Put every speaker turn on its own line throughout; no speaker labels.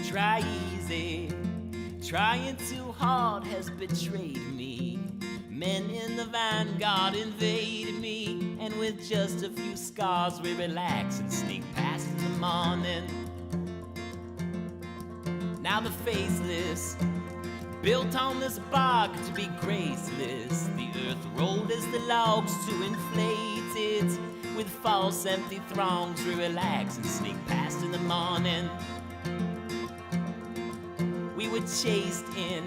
try easy. Trying too hard has betrayed me. Men in the vanguard invade me, and with just a few scars we relax and sneak past in the morning. Now the faceless, built on this bark to be graceless. The earth rolled as the logs to inflate it. With false empty throngs we relax and sneak past in the morning. We were chased in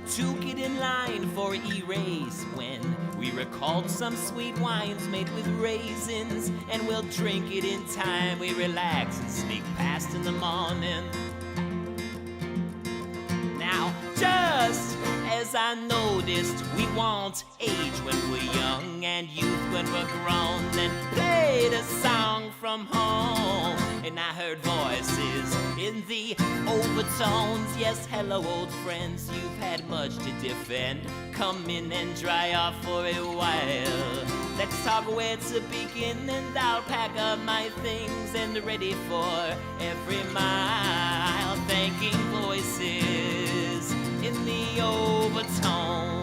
to get in line for erase when we recalled some sweet wines made with raisins, and we'll drink it in time. We relax and sneak past in the morning. Now, just as I noticed, we want age when we're young and youth when we're grown, then played a song from home, and I heard voices in the overtones. Yes, hello old friends, you've had much to defend. Come in and dry off for a while. Let's talk where to begin, and I'll pack up my things and ready for every mile. Thanking voices in the overtones.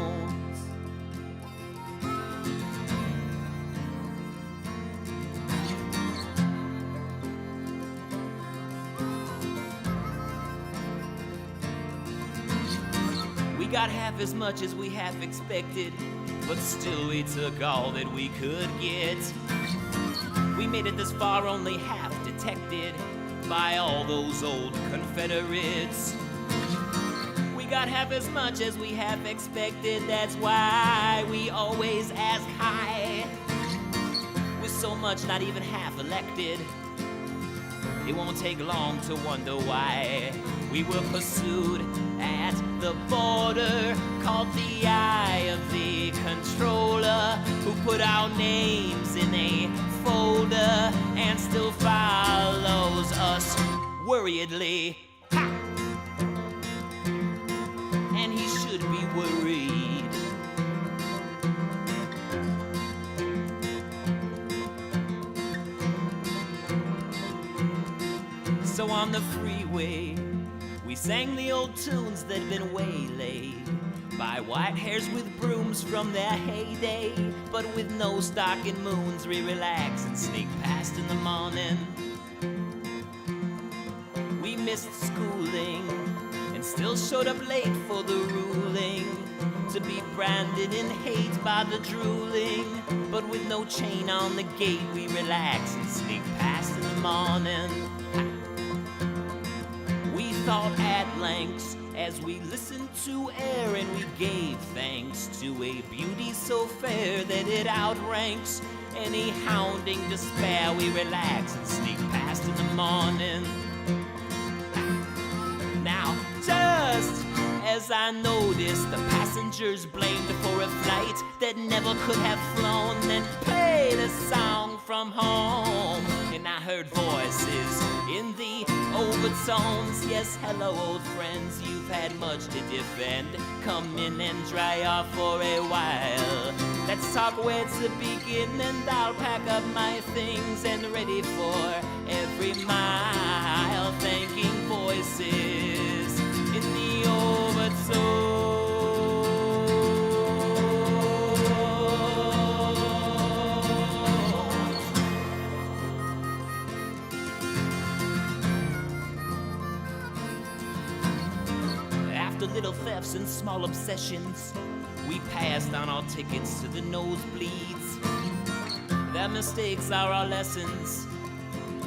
We got half as much as we half expected, but still we took all that we could get. We made it this far only half detected by all those old Confederates. We got half as much as we half expected, that's why we always ask high. With so much not even half elected, it won't take long to wonder why. We were pursued at the border, called the eye of the controller, who put our names in a folder and still follows us worriedly. Ha! And he should be worried. So on the freeway, we sang the old tunes that'd been waylaid by white hairs with brooms from their heyday. But with no stocking moons, we relax and sneak past in the morning. We missed schooling and still showed up late for the ruling, to be branded in hate by the drooling. But with no chain on the gate, we relax and sneak past in the morning. We thought at lengths as we listened to air, and we gave thanks to a beauty so fair that it outranks any hounding despair. We relax and sneak past in the morning. Now, just as I noticed, the passengers blamed for a flight that never could have flown, then played a song from home, and I heard voices in the overtones. Yes, hello old friends, you've had much to defend. Come in and dry off for a while. Let's talk where to begin, and I'll pack up my things and ready for every mile. Thanking voices in the overtones. After little thefts and small obsessions, we passed on our tickets to the nosebleeds. Their mistakes are our lessons,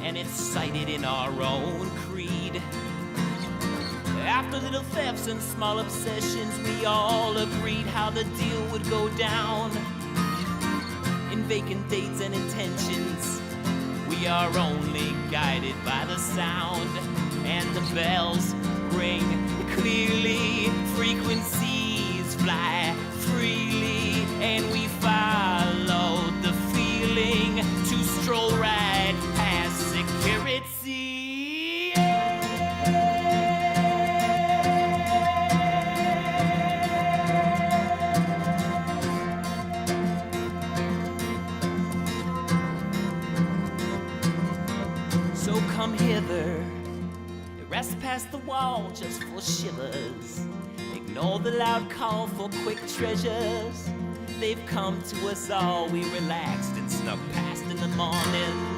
and it's cited in our own creed. After little thefts and small obsessions, we all agreed how the deal would go down. In vacant dates and intentions, we are only guided by the sound, and the bells ring clearly, frequencies fly freely, and we followed the feeling to stroll right past security. So come hither, Press past the wall just for shivers. Ignore the loud call for quick treasures. They've come to us all, we relaxed and snuck past in the morning.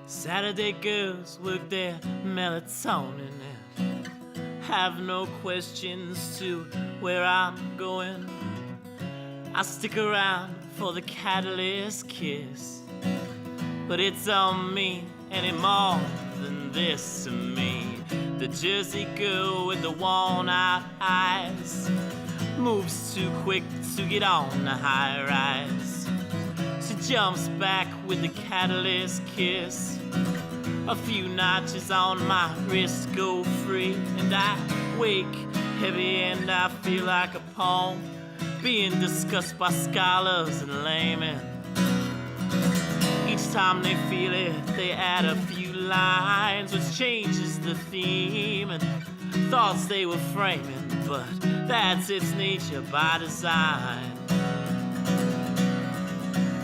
Saturday girls work their melatonin and have no questions to where I'm going. I stick around for the catalyst kiss, but it's on me any more than this to me. The Jersey girl with the worn-out eyes moves too quick to get on the high rise. She jumps back with the catalyst kiss. A few notches on my wrist go free, and I wake heavy and I feel like a poem being discussed by scholars and laymen. Each time they feel it, they add a few lines, which changes the theme and thoughts they were framing, but that's its nature by design.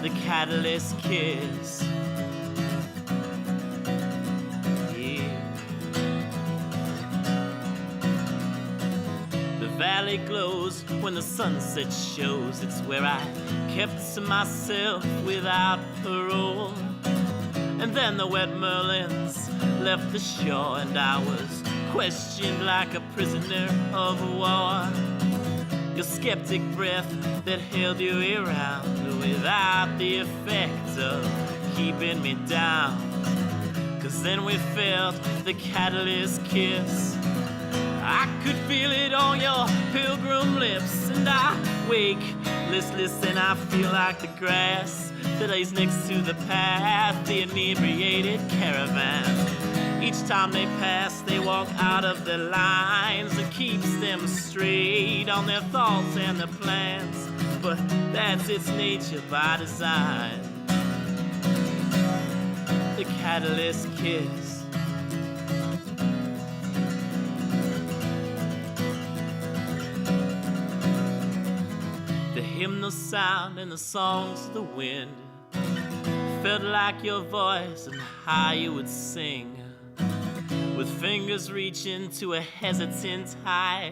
The catalyst kiss. The valley glows when the sunset shows. It's where I kept to myself without parole. And then the wet merlins left the shore, and I was questioned like a prisoner of war. Your skeptic breath that held you around without the effect of keeping me down. 'Cause then we felt the catalyst kiss. I could feel it on your pilgrim lips, and I wake listless and I feel like the grass that lays next to the path, the inebriated caravan. Each time they pass, they walk out of their lines and keeps them straight on their thoughts and their plans. But that's its nature by design. The catalyst kiss. The hymnal sound and the songs of the wind felt like your voice and how you would sing, with fingers reaching to a hesitant high,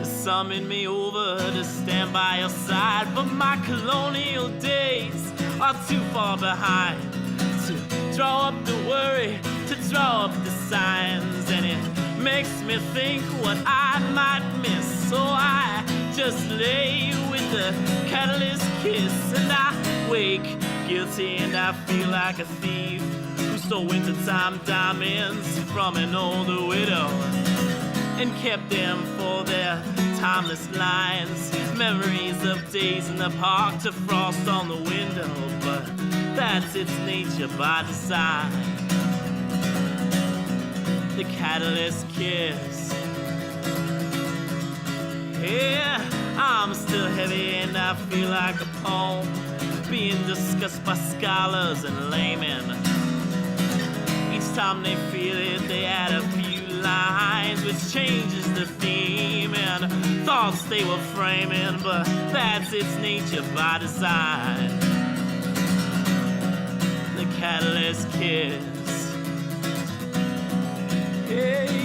summon me over to stand by your side. But my colonial days are too far behind to draw up the worry, to draw up the signs, and it makes me think what I might miss. So I just lay with the catalyst kiss, and I wake guilty and I feel like a thief who stole wintertime diamonds from an older widow and kept them for their timeless lines, memories of days in the park to frost on the window. But that's its nature by design. The catalyst kiss. Yeah, I'm still heavy and I feel like a poem being discussed by scholars and laymen. Each time they feel it, they add a few lines, which changes the theme and thoughts they were framing. But that's its nature by design. The catalyst kiss. Hey.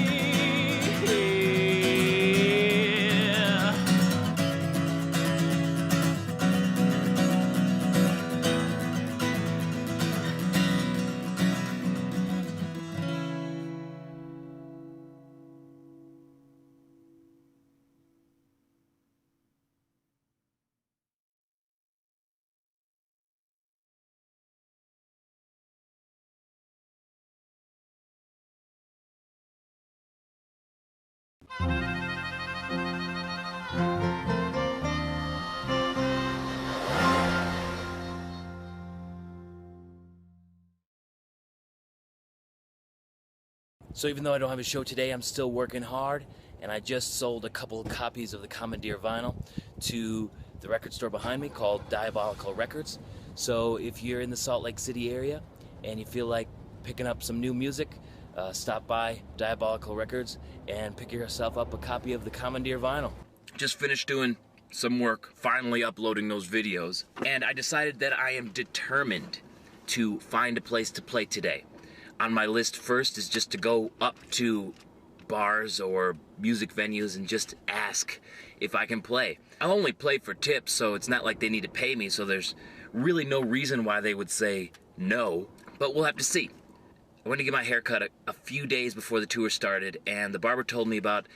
So even though I don't have a show today, I'm still working hard, and I just sold a couple of copies of the Commandeer vinyl to the record store behind me called Diabolical Records. So if you're in the Salt Lake City area and you feel like picking up some new music, stop by Diabolical Records and pick yourself up a copy of the Commandeer vinyl. Just finished doing some work, finally uploading those videos, and I decided that I am determined to find a place to play today. On my list first is just to go up to bars or music venues and just ask if I can play. I'll only play for tips, so it's not like they need to pay me, so there's really no reason why they would say no, but we'll have to see. I went to get my hair cut a few days before the tour started, and the barber told me about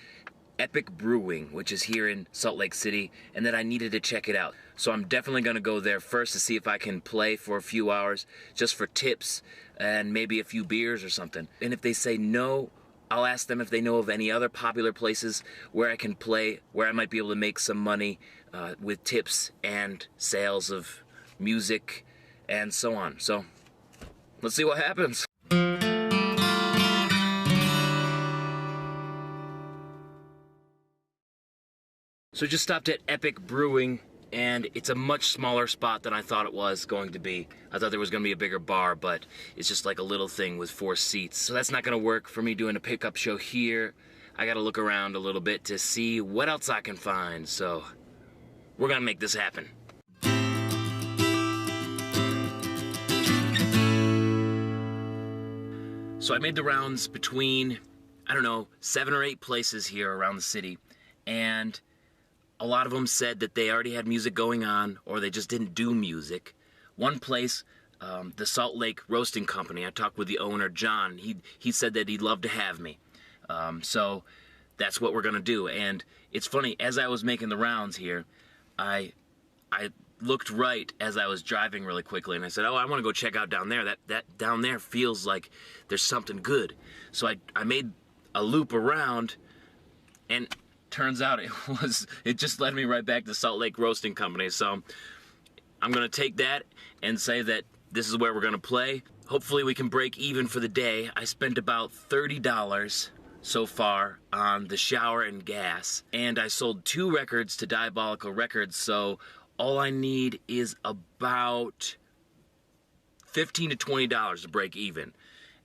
Epic Brewing, which is here in Salt Lake City, and that I needed to check it out. So I'm definitely going to go there first to see if I can play for a few hours just for tips and maybe a few beers or something. And if they say no, I'll ask them if they know of any other popular places where I can play, where I might be able to make some money with tips and sales of music and so on. So let's see what happens. So just stopped at Epic Brewing, and it's a much smaller spot than I thought it was going to be. I thought there was going to be a bigger bar, but it's just like a little thing with 4 seats. So that's not going to work for me doing a pickup show here. I got to look around a little bit to see what else I can find. So we're going to make this happen. So I made the rounds between, I don't know, 7 or 8 places here around the city, and a lot of them said that they already had music going on, or they just didn't do music. One place, the Salt Lake Roasting Company, I talked with the owner, John. He said that he'd love to have me. So that's what we're going to do. And it's funny, as I was making the rounds here, I looked right as I was driving really quickly, and I said, oh, I want to go check out down there. That down there feels like there's something good. So I made a loop around, and turns out it just led me right back to Salt Lake Roasting Company. So I'm gonna take that and say that this is where we're gonna play. Hopefully we can break even for the day. I spent about $30 so far on the shower and gas, and I sold 2 records to Diabolical Records, so all I need is about $15 to $20 to break even.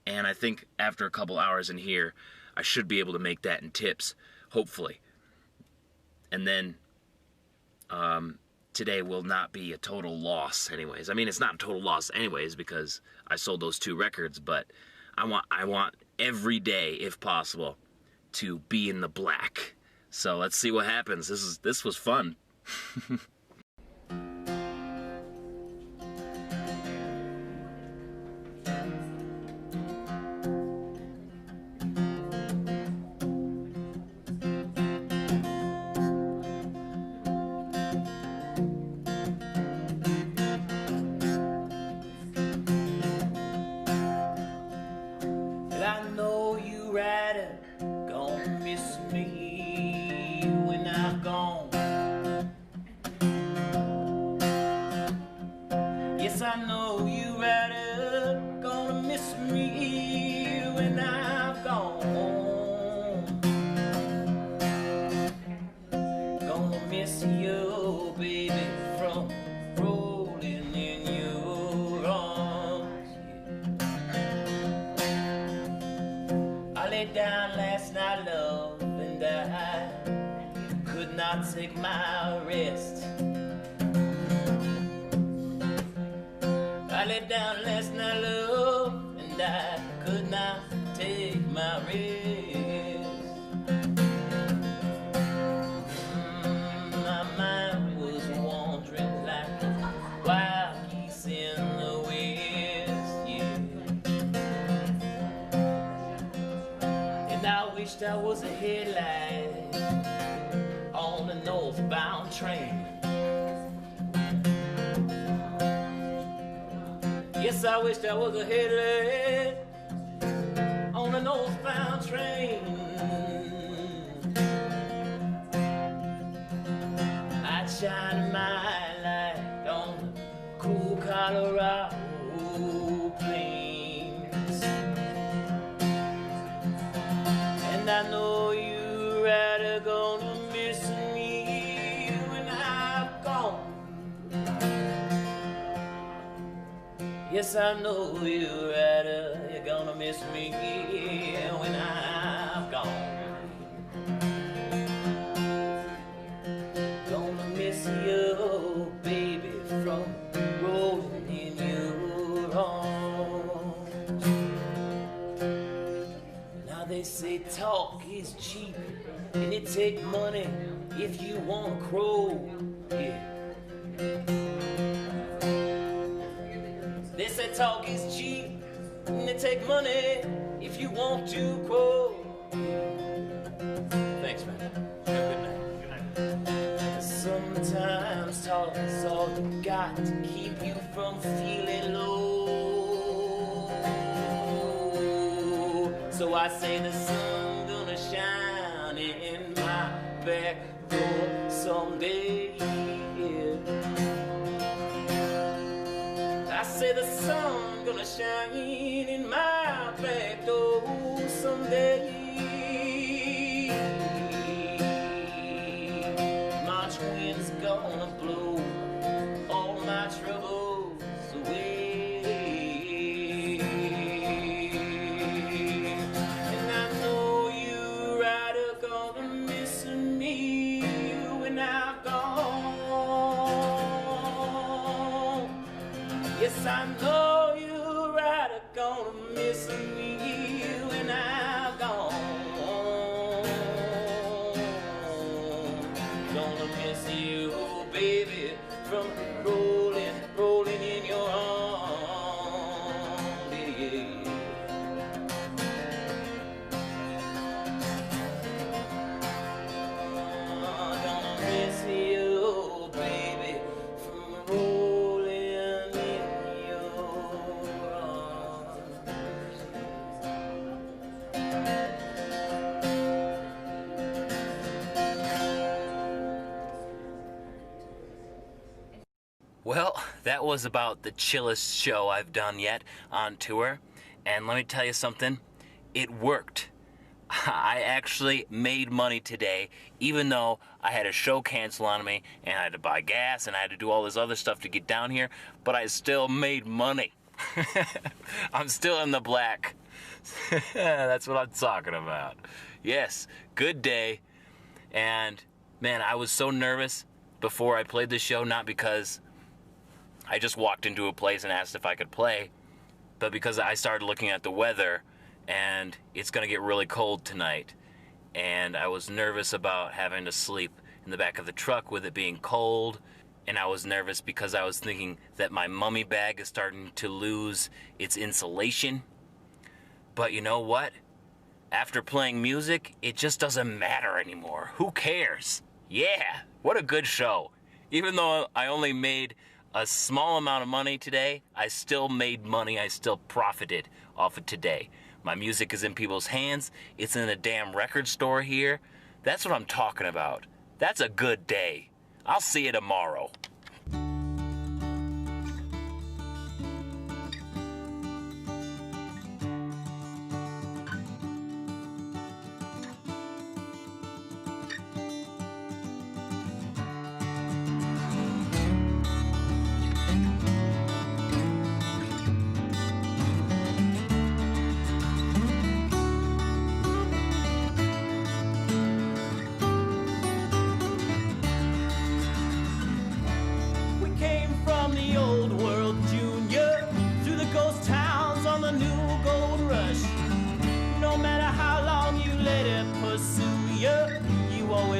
And I think after a couple hours in here, I should be able to make that in tips, hopefully. And then today will not be a total loss anyways. I mean, it's not a total loss anyways because I sold those 2 records, but I want every day, if possible, to be in the black. So let's see what happens. This was fun.
I know you rider gonna miss me when I'm gone. Yes, I know you rider gonna miss me when I'm gone. Gonna miss you, baby, from rolling in your arms. I lay down last night, love, and I could not take my rest. I lay down last night, love, and I could not take my rest. My mind was wandering like wild geese in the west, yeah. And I wished I was a headlight on a northbound train. Yes, I wished I was a headlight on a northbound train. I'd shine my light on the cool Colorado plains. And I know you ride Yes, I know you, rider. You're gonna miss me when I'm gone. Gonna miss you, baby, from rolling in your arms. Now they say talk is cheap, and it take money if you want to crow. Yeah. They say talk is cheap, and it take money if you want to crow. Thanks, man. Have a good night. Sometimes talk is all you got to keep you from feeling low. So I say the sun gonna shine in my back door someday. I say the sun gonna shine in my back door someday. Gonna blow all my troubles away. And I know you, rider, gonna miss me when I'm gone. Yes, I know you, rider, gonna miss me when I'm gone. Gonna miss you, baby, from rolling in your arms. Yeah. Gonna miss you, baby, from rolling in your arms.
Well, that was about the chillest show I've done yet on tour, and let me tell you something, it worked. I actually made money today, even though I had a show cancel on me, and I had to buy gas, and I had to do all this other stuff to get down here, but I still made money. I'm still in the black. That's what I'm talking about. Yes, good day, and man, I was so nervous before I played the show, not because I just walked into a place and asked if I could play, but because I started looking at the weather and it's gonna get really cold tonight, and I was nervous about having to sleep in the back of the truck with it being cold, and I was nervous because I was thinking that my mummy bag is starting to lose its insulation. But you know what? After playing music, it just doesn't matter anymore. Who cares? Yeah, what a good show. Even though I only made a small amount of money today, I still made money, I still profited off of today. My music is in people's hands, it's in a damn record store here. That's what I'm talking about. That's a good day. I'll see you tomorrow.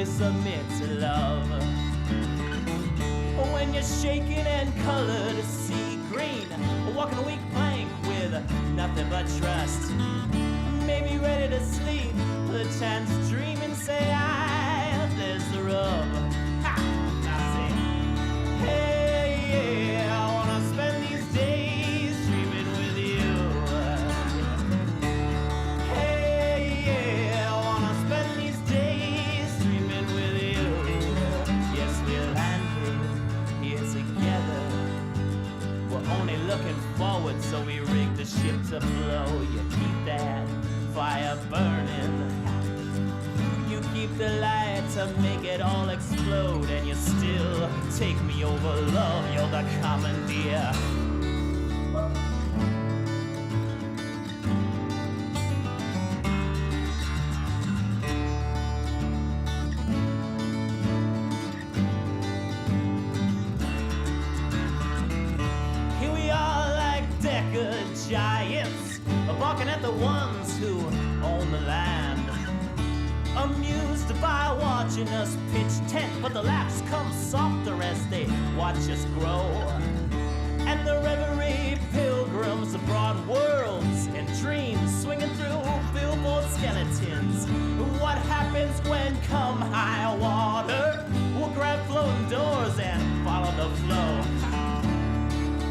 Submit to love. When you're shaking and colored sea green, walking a weak plank with nothing but trust. Maybe ready to sleep, a chance to dream and say, there's the rub. Ha! I say, hey, yeah, I wanna spend these days dreaming with you. Hey, yeah, I wanna spend these days dreaming with you. Yes, we're landing here together. We're only looking forward, so we rig the ship to blow. You keep that fire burning. You keep the light to make it all explode, and you still take me over love. You're the commandeer.
barking at the ones who own the land. Amused by watching us pitch tent, but the laughs come softer as they watch us grow. And the reverie pilgrims brought worlds and dreams swinging through billboard skeletons. What happens when come high water? We'll grab floating doors and follow the flow.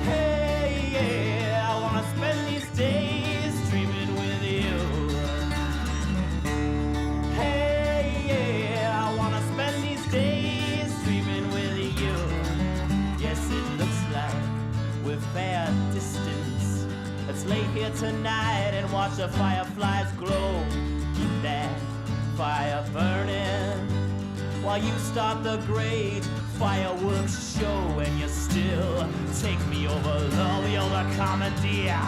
Hey, yeah, I wanna spend these days dreaming with you. Hey, yeah, I wanna spend these days dreaming with you. Yes, it looks like we're fair distance. Let's lay here tonight and watch the fireflies glow. Keep that fire burning while you start the great fireworks show. And you still take me over, love, you're the commandeer.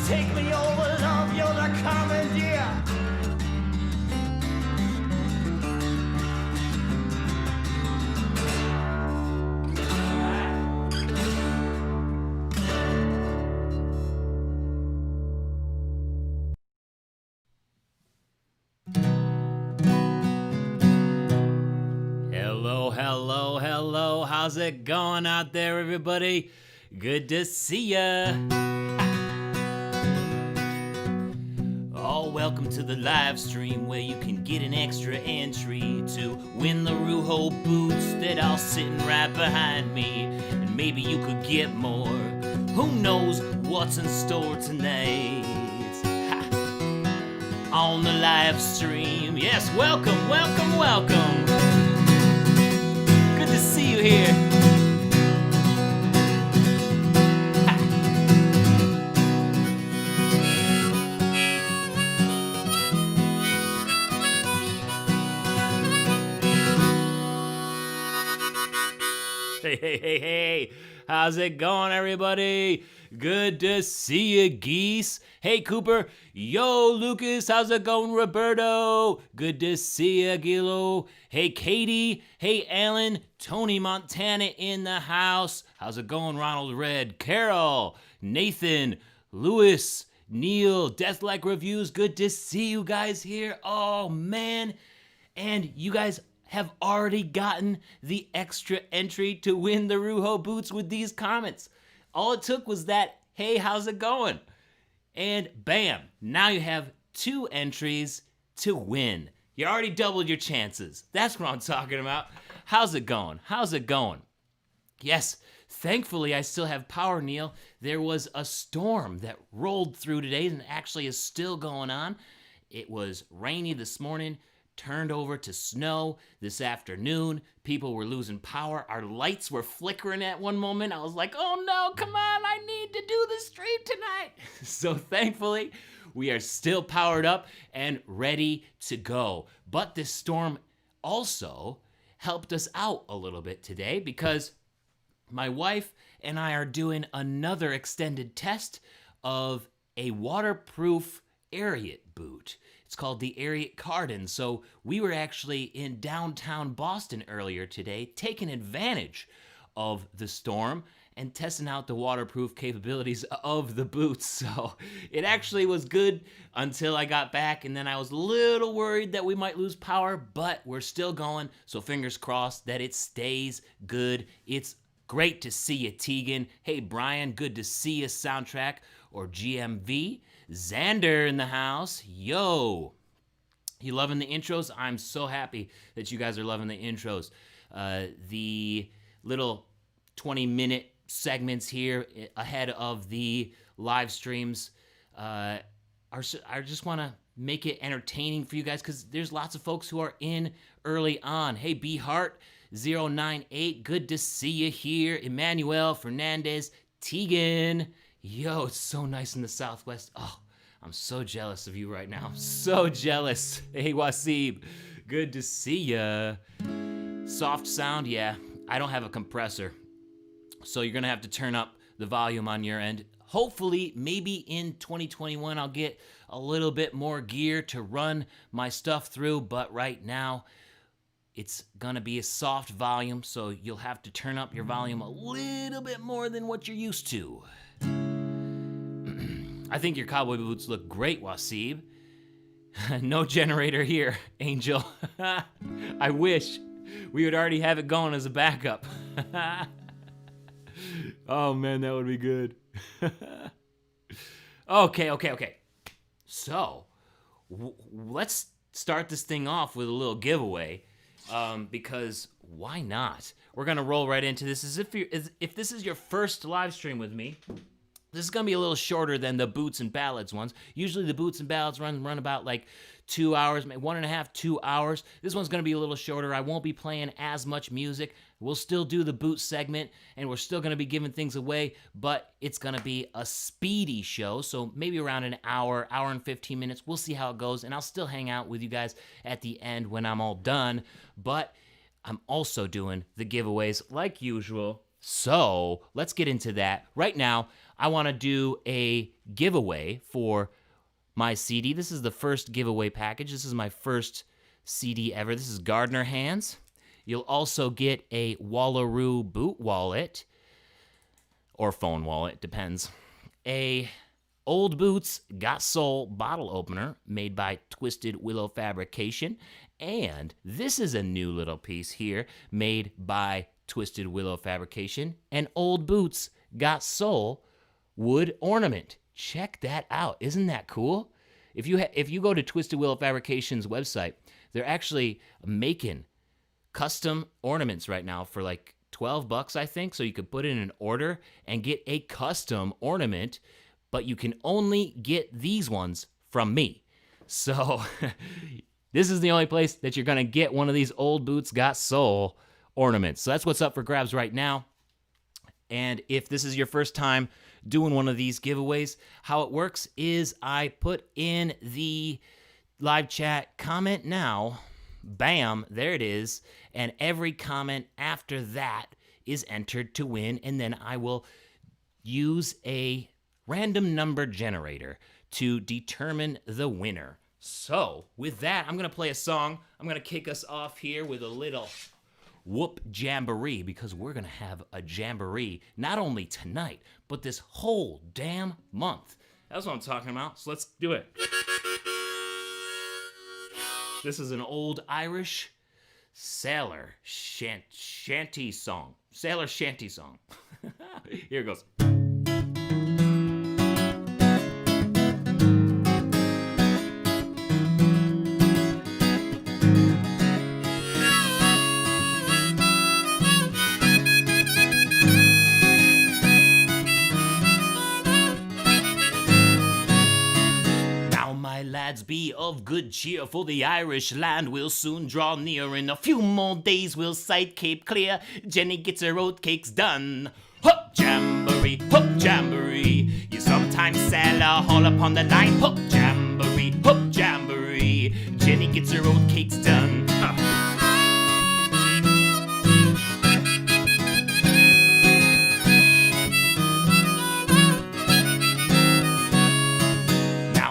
Take me over, love, you're the commandeer. Hello, hello, hello. How's it going out there, everybody? Good to see ya. Welcome to the live stream where you can get an extra entry to win the Rujo boots that are sitting right behind me. And maybe you could get more. Who knows what's in store tonight? Ha. On the live stream. Yes, welcome, welcome, welcome. Good to see you here. Hey, how's it going, everybody? Good to see you, geese. Hey, Cooper. Yo, Lucas, how's it going, Roberto? Good to see you, Gilo. Hey, Katie. Hey, Alan. Tony Montana in the house. How's it going, Ronald Red? Carol. Nathan. Lewis. Neil. Deathlike Reviews. Good to see you guys here. Oh, man. And you guys have already gotten the extra entry to win the Rujo boots with these comments. All it took was that, hey, how's it going? And bam, now you have 2 entries to win. You already doubled your chances. That's what I'm talking about. How's it going? How's it going? Yes, thankfully I still have power, Neil. There was a storm that rolled through today and actually is still going on. It was rainy this morning, turned over to snow this afternoon. People were losing power. Our lights were flickering at one moment. I was like, oh no, come on, I need to do the stream tonight. So thankfully, we are still powered up and ready to go. But this storm also helped us out a little bit today because my wife and I are doing another extended test of a waterproof Ariat boot. It's called the Ariat Carden. So we were actually in downtown Boston earlier today, taking advantage of the storm and testing out the waterproof capabilities of the boots. So it actually was good until I got back, and then I was a little worried that we might lose power, but we're still going, so fingers crossed that it stays good. It's great to see you, Tegan. Hey, Brian, good to see you, Soundtrack, or GMV. Xander in the house. Yo. You loving the intros? I'm so happy that you guys are loving the intros. The little 20-minute segments here ahead of the live streams I just want to make it entertaining for you guys because there's lots of folks who are in early on. Hey, B Hart 098, good to see you here. Emmanuel Fernandez, Tegan. Yo, it's so nice in the Southwest. Oh, I'm so jealous of you right now. I'm so jealous. Hey, Wasib, good to see ya. Soft sound, yeah. I don't have a compressor, so you're gonna have to turn up the volume on your end. Hopefully, maybe in 2021, I'll get a little bit more gear to run my stuff through, but right now, it's gonna be a soft volume, so you'll have to turn up your volume a little bit more than what you're used to. I think your cowboy boots look great, Wasib. No generator here, Angel. I wish we would already have it going as a backup. Oh man, that would be good. Okay. So, let's start this thing off with a little giveaway, because why not? We're gonna roll right into this. If this is your first live stream with me, this is gonna be a little shorter than the Boots and Ballads ones. Usually the Boots and Ballads run about like 2 hours, 1.5, 2 hours. This one's gonna be a little shorter. I won't be playing as much music. We'll still do the boot segment, and we're still gonna be giving things away, but it's gonna be a speedy show, so maybe around an hour and 15 minutes. We'll see how it goes, and I'll still hang out with you guys at the end when I'm all done, but I'm also doing the giveaways like usual, so let's get into that. Right now, I wanna do a giveaway for my CD. This is the first giveaway package. This is my first CD ever. This is Gardner Hands. You'll also get a Wallaroo boot wallet, or phone wallet, depends. A Old Boots Got Soul bottle opener made by Twisted Willow Fabrication. And this is a new little piece here made by Twisted Willow Fabrication. An Old Boots Got Soul wood ornament. Check that out. Isn't that cool? If you go to Twisted Willow Fabrication's website, they're actually making custom ornaments right now for like $12, I think. So you could put in an order and get a custom ornament, but you can only get these ones from me. So this is the only place that you're gonna get one of these Old Boots Got Soul ornaments. So that's what's up for grabs right now. And if this is your first time doing one of these giveaways, how it works is I put in the live chat, comment now, bam, there it is, and every comment after that is entered to win, and then I will use a random number generator to determine the winner. So, with that, I'm gonna play a song. I'm gonna kick us off here with a little whoop jamboree, because we're gonna have a jamboree not only tonight, but this whole damn month. That's what I'm talking about, so let's do it. This is an old Irish sailor shanty song. Sailor shanty song. Here it goes. Lads, be of good cheer, for the Irish land will soon draw near. In a few more days we'll sight Cape Clear. Jenny gets her oatcakes done. Hup jamboree, hup jamboree. You sometimes sail a haul upon the line. Hup jamboree, hup jamboree. Jenny gets her oatcakes done.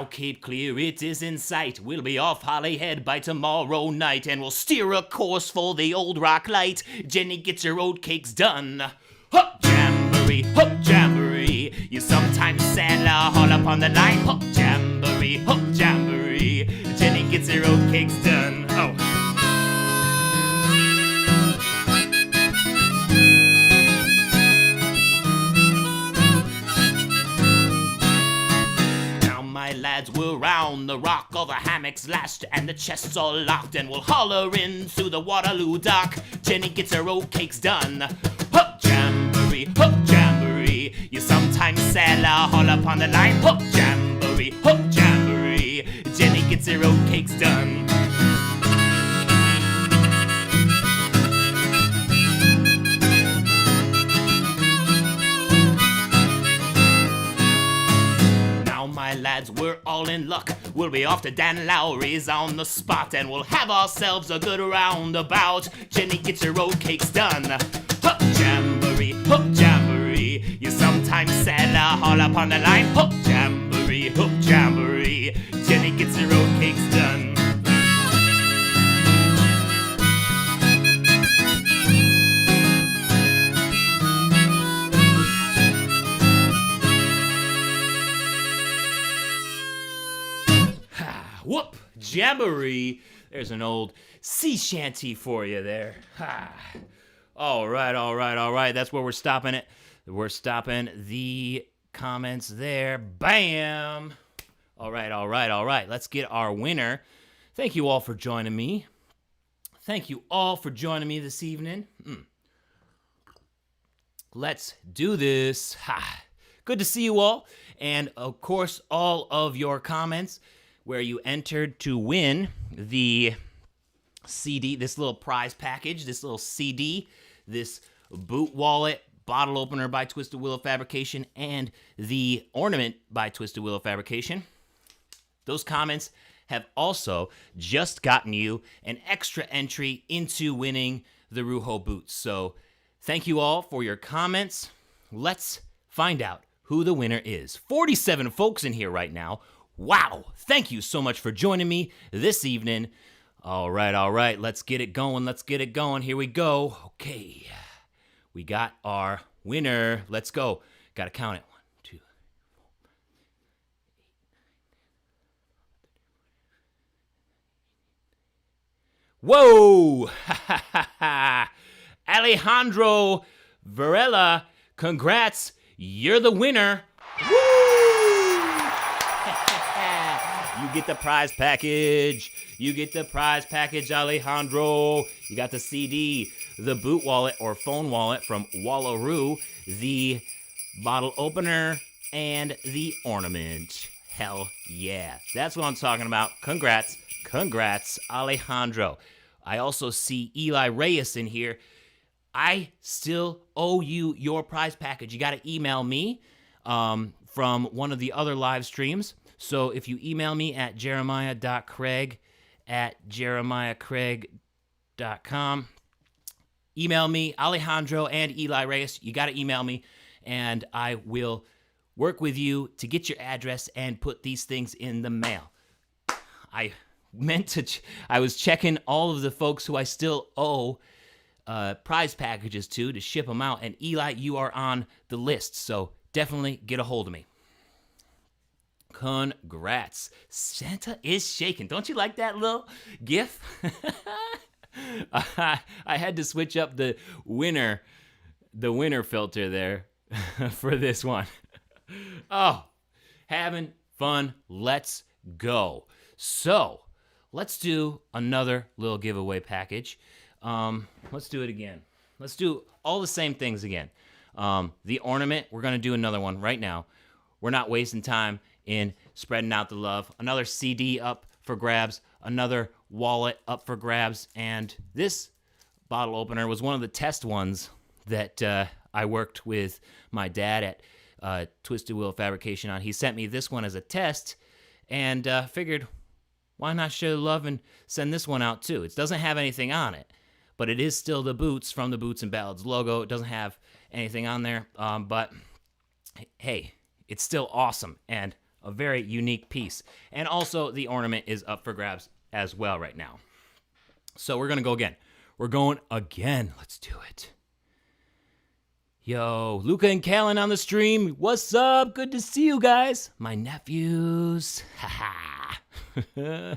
Cape Clear Spirit is in sight. We'll be off Hollyhead by tomorrow night, and we'll steer a course for the Old Rock Light. Jenny gets her oatcakes done. Hop jamboree, hop jamboree. You sometimes saddle all up on the line. Hop jamboree, hop jamboree. Jenny gets her oatcakes done. Oh. My lads will round the rock, all the hammocks lashed and the chests all locked, and we'll holler into the Waterloo dock. Jenny gets her oatcakes done. Hop jamboree, hop jamboree. You sometimes saddle all up on the line. Hop jamboree, hop jamboree. Jenny gets her oatcakes done. My lads, we're all in luck. We'll be off to Dan Lowry's on the spot, and we'll have ourselves a good roundabout. Jenny gets her oatcakes done. Hop jamboree, hop jamboree. You sometimes saddle all up on the line. Hop jamboree, hop jamboree. Jenny gets her oatcakes done. Whoop! Jamboree! There's an old sea shanty for you there. Ha! All right. That's where we're stopping it. We're stopping the comments there. Bam! All right. Let's get our winner. Thank you all for joining me. This evening. Let's do this. Ha! Good to see you all. And, of course, all of your comments where you entered to win the CD, this little prize package, this little CD, this boot wallet, bottle opener by Twisted Willow Fabrication, and the ornament by Twisted Willow Fabrication. Those comments have also just gotten you an extra entry into winning the Rujo Boots. So thank you all for your comments. Let's find out who the winner is. 47 folks in here right now. Wow, thank you so much for joining me this evening. All right, let's get it going. Here we go. Okay, we got our winner. Let's go. Gotta count it. 1, 2, 4. Whoa! Alejandro Varela, congrats. You're the winner. Woo! You get the prize package. Alejandro. You got the CD, the boot wallet or phone wallet from Wallaroo, the bottle opener, and the ornament. Hell yeah. That's what I'm talking about. Congrats, Alejandro. I also see Eli Reyes in here. I still owe you your prize package. You got to email me from one of the other live streams. So if you email me at jeremiah.craig@jeremiahcraig.com, email me, Alejandro and Eli Reyes. You got to email me, and I will work with you to get your address and put these things in the mail. I was checking all of the folks who I still owe prize packages to ship them out, and Eli, you are on the list, so definitely get a hold of me. Congrats. Santa is shaking. Don't you like that little gif? I had to switch up the winner filter there for this one. Oh, having fun. Let's go. So, let's do another little giveaway package. Let's do it again. Let's do all the same things again. The ornament, we're going to do another one right now. We're not wasting time in spreading out the love. Another CD up for grabs, another wallet up for grabs, and this bottle opener was one of the test ones that I worked with my dad at Twisted Willow Fabrication on. He sent me this one as a test, and figured, why not show love and send this one out too? It doesn't have anything on it, but it is still the Boots from the Boots and Ballads logo. It doesn't have anything on there, but hey, it's still awesome. And A very unique piece. And also the ornament is up for grabs as well right now. So we're going to go again. We're going again. Let's do it. Yo, Luca and Callan on the stream. What's up? Good to see you guys. My nephews. Haha.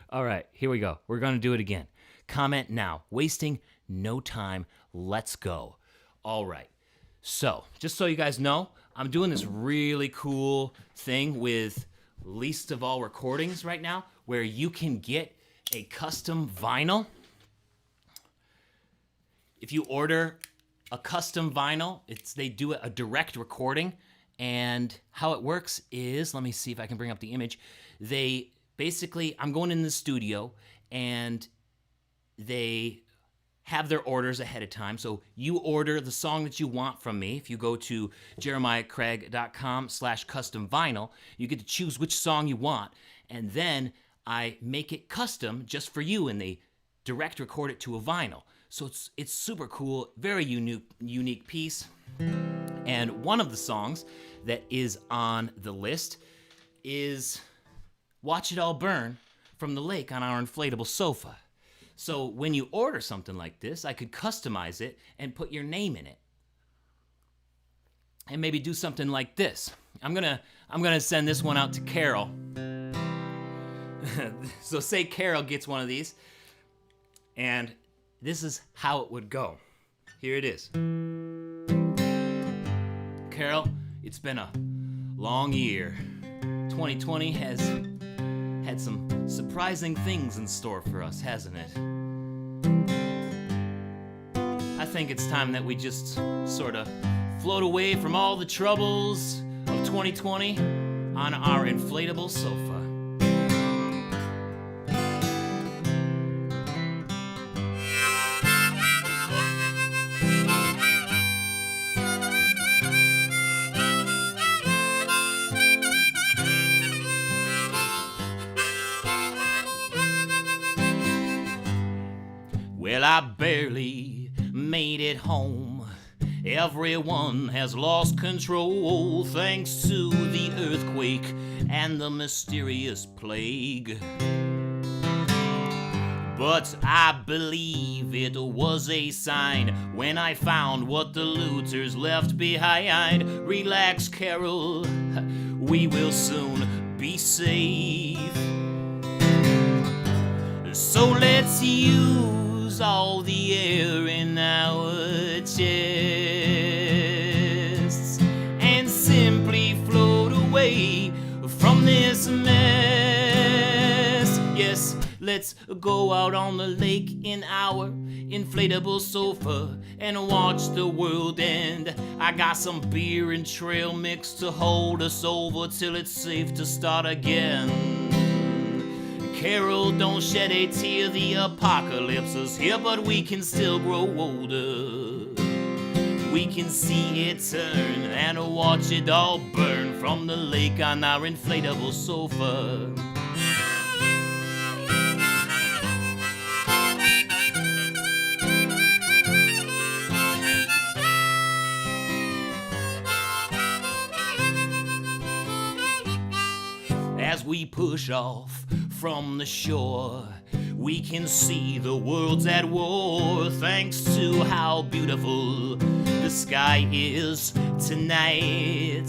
All right, here we go. We're going to do it again. Comment now. Wasting no time. Let's go. All right. So, just so you guys know, I'm doing this really cool thing with Least of All Recordings right now, where you can get a custom vinyl. If you order a custom vinyl, they do a direct recording, and how it works is, let me see if I can bring up the image. They basically, I'm going in the studio, and they have their orders ahead of time. So you order the song that you want from me. If you go to jeremiahcraig.com/custom vinyl, you get to choose which song you want, and then I make it custom just for you, and they direct record it to a vinyl. So it's super cool, very unique piece. And one of the songs that is on the list is Watch It All Burn from the lake on our inflatable sofa. So when you order something like this, I could customize it and put your name in it. And maybe do something like this. I'm gonna send this one out to Carol. So say Carol gets one of these, and this is how it would go. Here it is. Carol, it's been a long year. 2020 has had some surprising things in store for us, hasn't it? I think it's time that we just sort of float away from all the troubles of 2020 on our inflatable sofa. Well, I barely made it home. Everyone has lost control thanks to the earthquake and the mysterious plague. But I believe it was a sign when I found what the looters left behind. Relax, Carol, we will soon be safe. So let's use all the air in our chests and simply float away from this mess. Yes, let's go out on the lake in our inflatable sofa and watch the world end. I got some beer and trail mix to hold us over till it's safe to start again. Carol, don't shed a tear, the apocalypse is here, but we can still grow older. We can see it turn and watch it all burn from the lake on our inflatable sofa. As we push off from the shore, we can see the world's at war thanks to how beautiful the sky is tonight.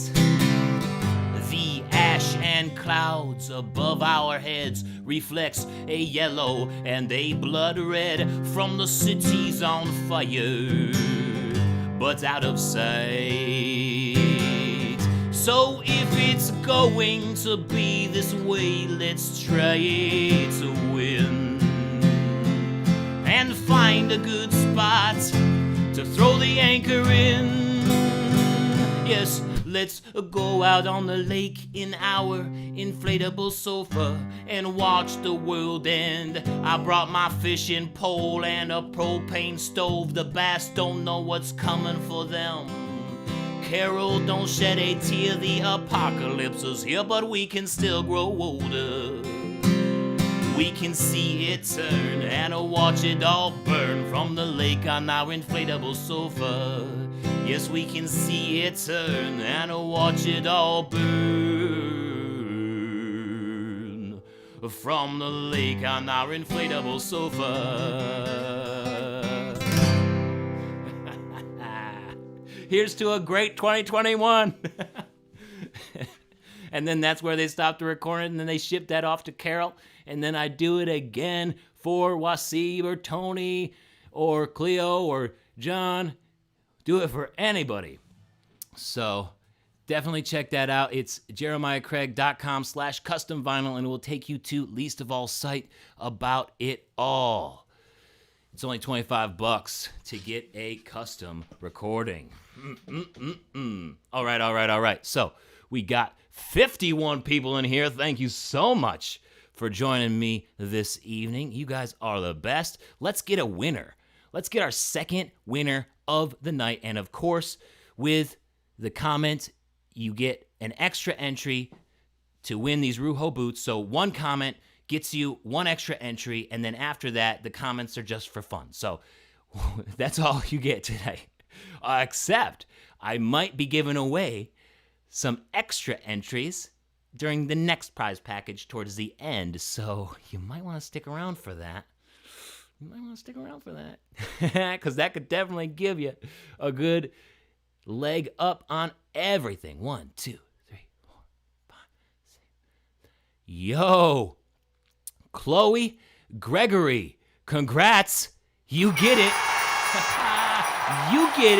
The ash and clouds above our heads reflects a yellow and a blood red from the cities on fire, but out of sight. So if it's going to be this way, let's try to win and find a good spot to throw the anchor in. Yes, let's go out on the lake in our inflatable sofa and watch the world end. I brought my fishing pole and a propane stove. The bass don't know what's coming for them. Carol, don't shed a tear, the apocalypse is here, but we can still grow older. We can see it turn and watch it all burn from the lake on our inflatable sofa. Yes, we can see it turn and watch it all burn. From the lake on our inflatable sofa. Here's to a great 2021. And then that's where they stopped the recording, and then they shipped that off to Carol, and then I do it again for Wasib or Tony or Cleo or John. Do it for anybody. So definitely check that out. It's jeremiahcraig.com/custom vinyl, and it will take you to Least of All site about it all. It's only $25 to get a custom recording. All right. So we got 51 people in here. Thank you so much for joining me this evening. You guys are the best. Let's get a winner. Let's get our second winner of the night. And of course, with the comment, you get an extra entry to win these Rujo boots. So one comment gets you one extra entry, and then after that, the comments are just for fun. So that's all you get today. Except I might be giving away some extra entries during the next prize package towards the end, so you might want to stick around for that. Because that could definitely give you a good leg up on everything. 1, 2, 3, 4, 5, 6. Yo, Chloe Gregory, congrats. You get it. You get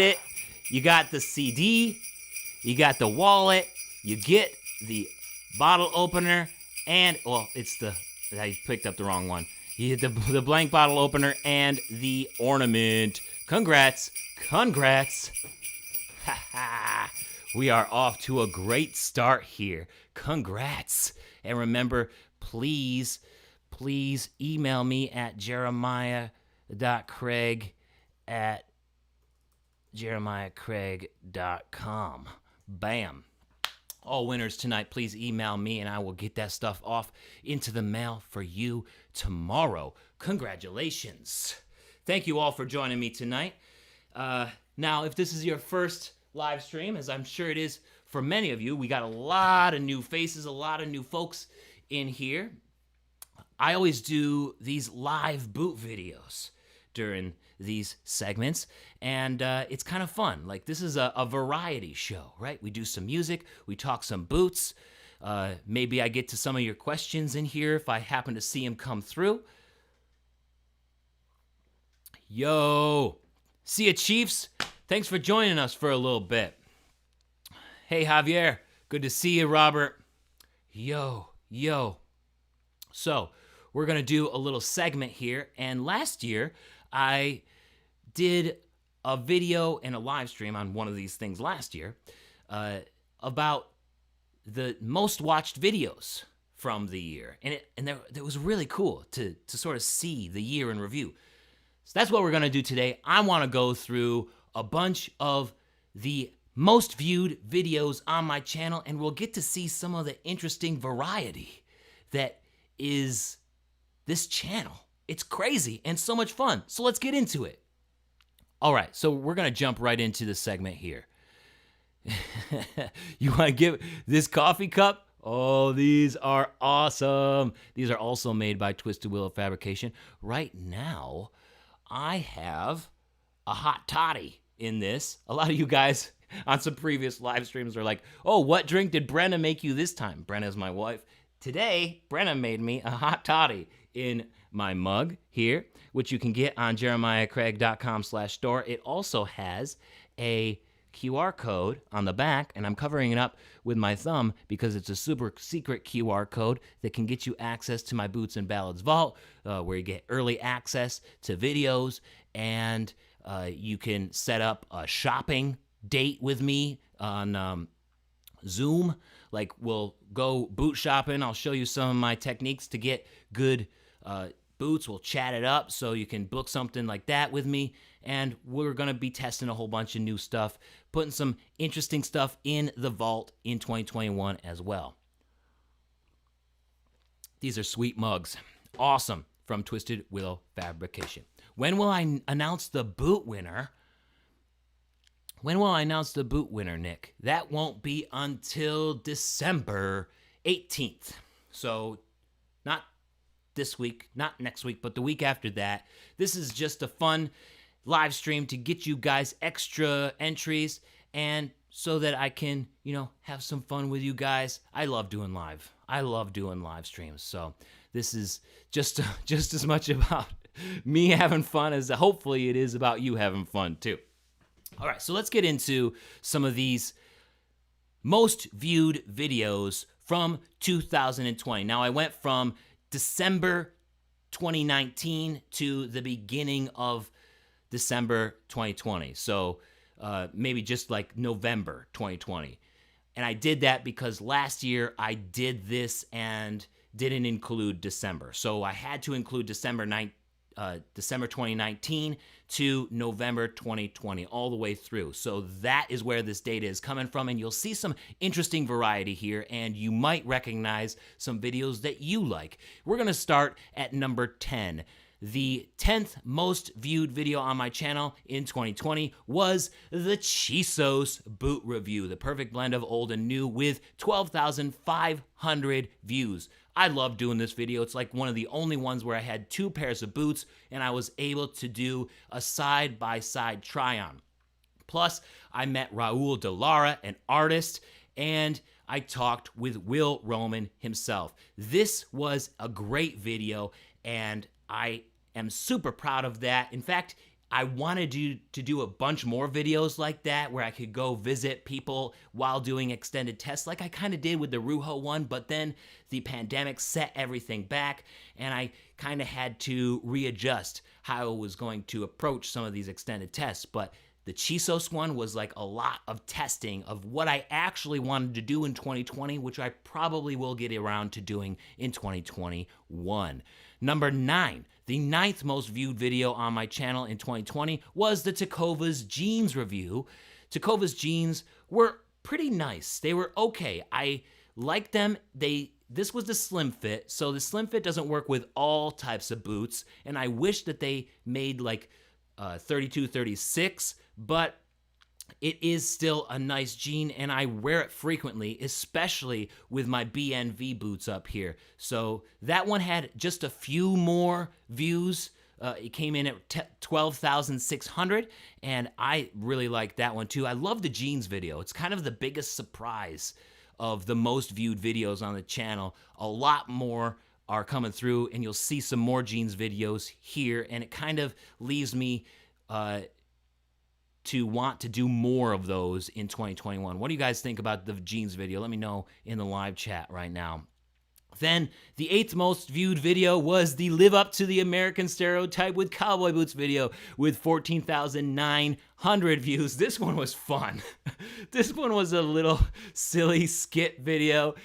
it. You got the CD. You got the wallet, you get the bottle opener, and, well, I picked up the wrong one. You get the blank bottle opener and the ornament. Congrats. We are off to a great start here. Congrats. And remember, please email me at jeremiah.craig@jeremiahcraig.com. Bam. All winners tonight, please email me and I will get that stuff off into the mail for you tomorrow. Congratulations. Thank you all for joining me tonight. Now, if this is your first live stream, as I'm sure it is for many of you, we got a lot of new faces, a lot of new folks in here. I always do these live boot videos during these segments, and it's kind of fun. Like, this is a variety show, right? We do some music, we talk some boots. Maybe I get to some of your questions in here if I happen to see them come through. Yo, see ya, Chiefs. Thanks for joining us for a little bit. Hey, Javier, good to see you, Robert. Yo. So, we're gonna do a little segment here, and last year, I did a video and a live stream on one of these things last year about the most watched videos from the year. And it was really cool to sort of see the year in review. So that's what we're going to do today. I want to go through a bunch of the most viewed videos on my channel, and we'll get to see some of the interesting variety that is this channel. It's crazy and so much fun. So let's get into it. All right, so we're going to jump right into the segment here. You want to give this coffee cup? Oh, these are awesome. These are also made by Twisted Willow Fabrication. Right now, I have a hot toddy in this. A lot of you guys on some previous live streams are like, oh, what drink did Brenna make you this time? Brenna's my wife. Today, Brenna made me a hot toddy in my mug here, which you can get on jeremiahcraig.com/store. It also has a QR code on the back, and I'm covering it up with my thumb because it's a super secret QR code that can get you access to my Boots and Ballads vault, where you get early access to videos, and you can set up a shopping date with me on Zoom. Like, we'll go boot shopping. I'll show you some of my techniques to get good boots. We'll chat it up so you can book something like that with me. And we're going to be testing a whole bunch of new stuff, putting some interesting stuff in the vault in 2021 as well. These are sweet mugs. Awesome. From Twisted Willow Fabrication. When will I announce the boot winner? When will I announce the boot winner, Nick? That won't be until December 18th. So, not this week, not next week, but the week after that. This is just a fun live stream to get you guys extra entries and so that I can, have some fun with you guys. I love doing live. I love doing live streams. So, this is just as much about me having fun as hopefully it is about you having fun too. All right, so let's get into some of these most viewed videos from 2020. Now, I went from December 2019 to the beginning of December 2020. So maybe just like November 2020. And I did that because last year I did this and didn't include December. So I had to include December 2019 to November 2020, all the way through. So that is where this data is coming from, and you'll see some interesting variety here, and you might recognize some videos that you like. We're going to start at number 10. The 10th most viewed video on my channel in 2020 was the Chisos boot review, the perfect blend of old and new, with 12,500 views. I love doing this video. It's like one of the only ones where I had two pairs of boots and I was able to do a side-by-side try-on. Plus, I met Raul de Lara, an artist, and I talked with Will Roman himself. This was a great video, and I am super proud of that. In fact, I wanted to do a bunch more videos like that where I could go visit people while doing extended tests like I kind of did with the Rujo one, but then the pandemic set everything back and I kind of had to readjust how I was going to approach some of these extended tests. But the Chisos one was like a lot of testing of what I actually wanted to do in 2020, which I probably will get around to doing in 2021. Number 9, the 9th most viewed video on my channel in 2020 was the Tecovas jeans review. Tecovas jeans were pretty nice. They were okay. I liked them. This was the slim fit, so the slim fit doesn't work with all types of boots, and I wish that they made like 32, 36, but it is still a nice jean, and I wear it frequently, especially with my BNV boots up here. So that one had just a few more views. It came in at 12,600, and I really like that one too. I love the jeans video. It's kind of the biggest surprise of the most viewed videos on the channel. A lot more are coming through, and you'll see some more jeans videos here, and it kind of leaves me to want to do more of those in 2021. What do you guys think about the jeans video? Let me know in the live chat right now. Then, the 8th most viewed video was the Live Up to the American Stereotype with Cowboy Boots video with 14,900 views. This one was fun. This one was a little silly skit video.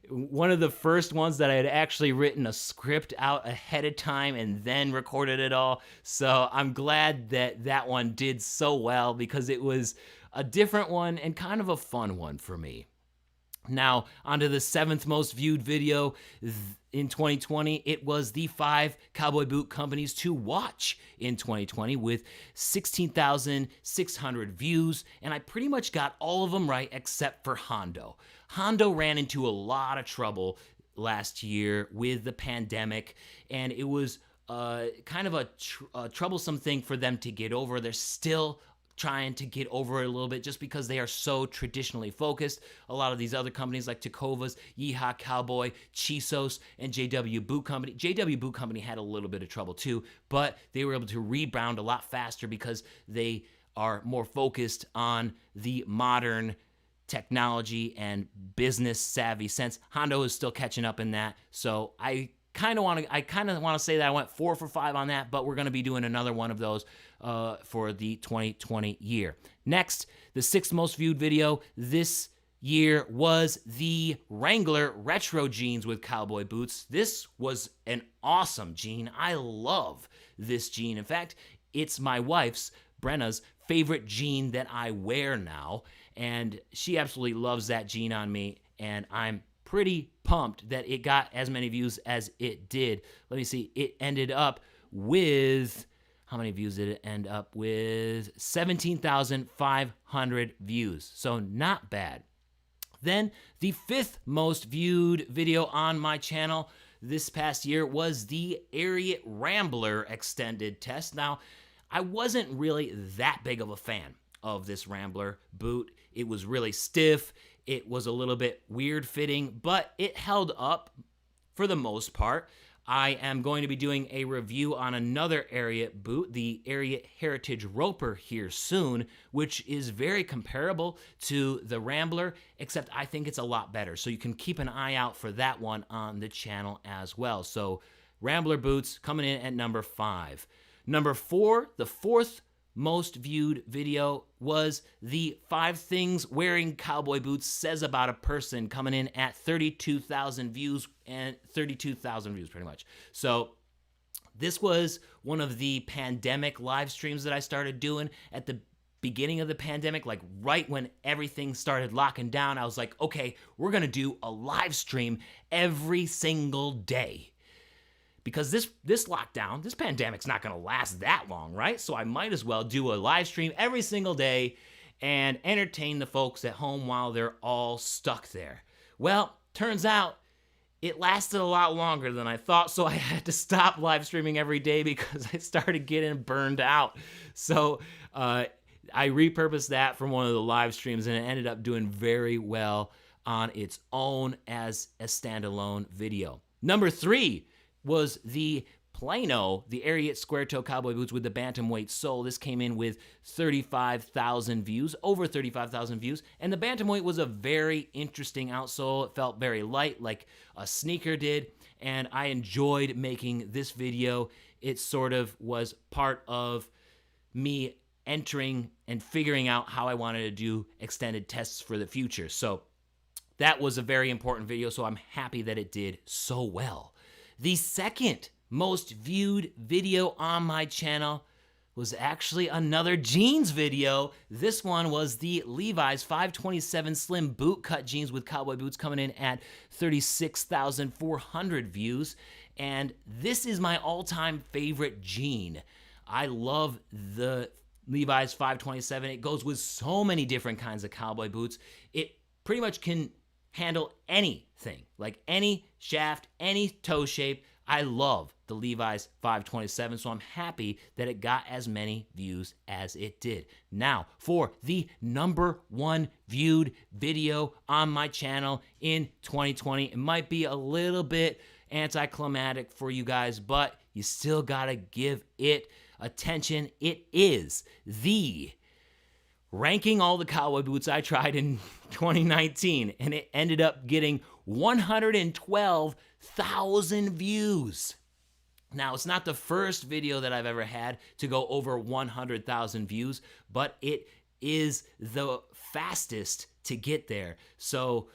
One of the first ones that I had actually written a script out ahead of time and then recorded it all. So I'm glad that that one did so well because it was a different one and kind of a fun one for me. Now, onto the 7th most viewed video in 2020. It was the 5 cowboy boot companies to watch in 2020 with 16,600 views, and I pretty much got all of them right except for Hondo. Hondo ran into a lot of trouble last year with the pandemic, and it was kind of a troublesome thing for them to get over. They're still trying to get over it a little bit just because they are so traditionally focused. A lot of these other companies like Tecovas, Yeehaw Cowboy, Chisos, and JW Boot Company. JW Boot Company had a little bit of trouble too, but they were able to rebound a lot faster because they are more focused on the modern technology and business savvy sense. Hondo is still catching up in that, so I kind of want to say that I went 4 for 5 on that, but we're going to be doing another one of those for the 2020 year. Next, the 6th most viewed video this year was the Wrangler Retro Jeans with Cowboy Boots. This was an awesome jean. I love this jean. In fact, it's my wife's, Brenna's, favorite jean that I wear now, and she absolutely loves that jean on me, and I'm pretty pumped that it got as many views as it did. Let me see. It ended up with How many views did it end up with? 17,500 views. So not bad. Then the 5th most viewed video on my channel this past year was the Ariat Rambler extended test. Now, I wasn't really that big of a fan of this Rambler boot. It was really stiff. It was a little bit weird fitting, but it held up for the most part. I am going to be doing a review on another Ariat boot, the Ariat Heritage Roper, here soon, which is very comparable to the Rambler, except I think it's a lot better. So you can keep an eye out for that one on the channel as well. So Rambler boots coming in at number 5. Number 4, the 4th most viewed video was the 5 things wearing cowboy boots says about a person, coming in at 32,000 views, and 32,000 views pretty much. So this was one of the pandemic live streams that I started doing at the beginning of the pandemic, like right when everything started locking down. I was like, okay, we're gonna do a live stream every single day. Because this lockdown, this pandemic's not gonna last that long, right? So I might as well do a live stream every single day and entertain the folks at home while they're all stuck there. Well, turns out it lasted a lot longer than I thought, so I had to stop live streaming every day because I started getting burned out. So I repurposed that from one of the live streams, and it ended up doing very well on its own as a standalone video. Number 3 was the Plano, the Ariat square toe cowboy boots with the bantamweight sole. This came in with 35,000 views, over 35,000 views, and the bantamweight was a very interesting outsole. It felt very light, like a sneaker did, and I enjoyed making this video. It sort of was part of me entering and figuring out how I wanted to do extended tests for the future. So that was a very important video, so I'm happy that it did so well. The 2nd most viewed video on my channel was actually another jeans video. This one was the Levi's 527 Slim boot cut jeans with cowboy boots, coming in at 36,400 views. And this is my all-time favorite jean. I love the Levi's 527. It goes with so many different kinds of cowboy boots. It pretty much can handle anything, like any shaft, any toe shape. I love the Levi's 527, so I'm happy that it got as many views as it did. Now, for the number 1 viewed video on my channel in 2020. It might be a little bit anticlimactic for you guys, but you still gotta give it attention. It is the ranking all the cowboy boots I tried in 2019, and it ended up getting 112,000 views. Now, it's not the first video that I've ever had to go over 100,000 views, but it is the fastest to get there. So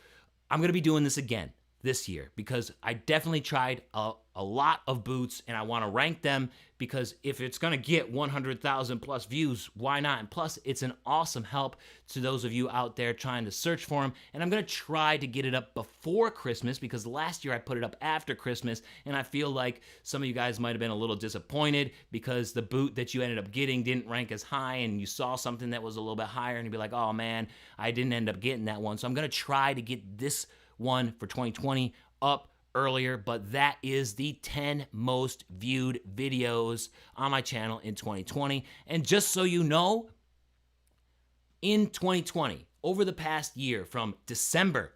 I'm going to be doing this again this year because I definitely tried a lot of boots, and I want to rank them because if it's going to get 100,000 plus views, why not? And plus, it's an awesome help to those of you out there trying to search for them. And I'm going to try to get it up before Christmas because last year I put it up after Christmas, and I feel like some of you guys might have been a little disappointed because the boot that you ended up getting didn't rank as high, and you saw something that was a little bit higher, and you'd be like, oh man, I didn't end up getting that one. So I'm going to try to get this one for 2020 up earlier, but that is the 10 most viewed videos on my channel in 2020. And just so you know, in 2020, over the past year, from December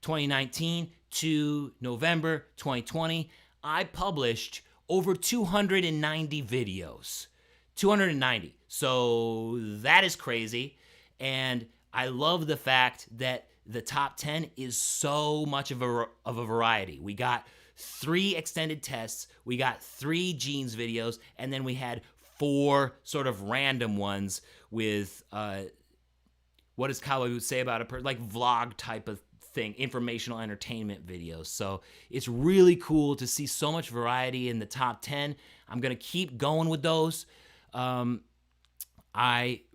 2019 to November 2020, I published over 290 videos. 290. So that is crazy. And I love the fact that the top 10 is so much of a variety. We got 3 extended tests, we got 3 jeans videos, and then we had 4 sort of random ones with what does Cowboy Boots say about a person, like vlog type of thing, informational entertainment videos. So it's really cool to see so much variety in the top 10. I'm gonna keep going with those. I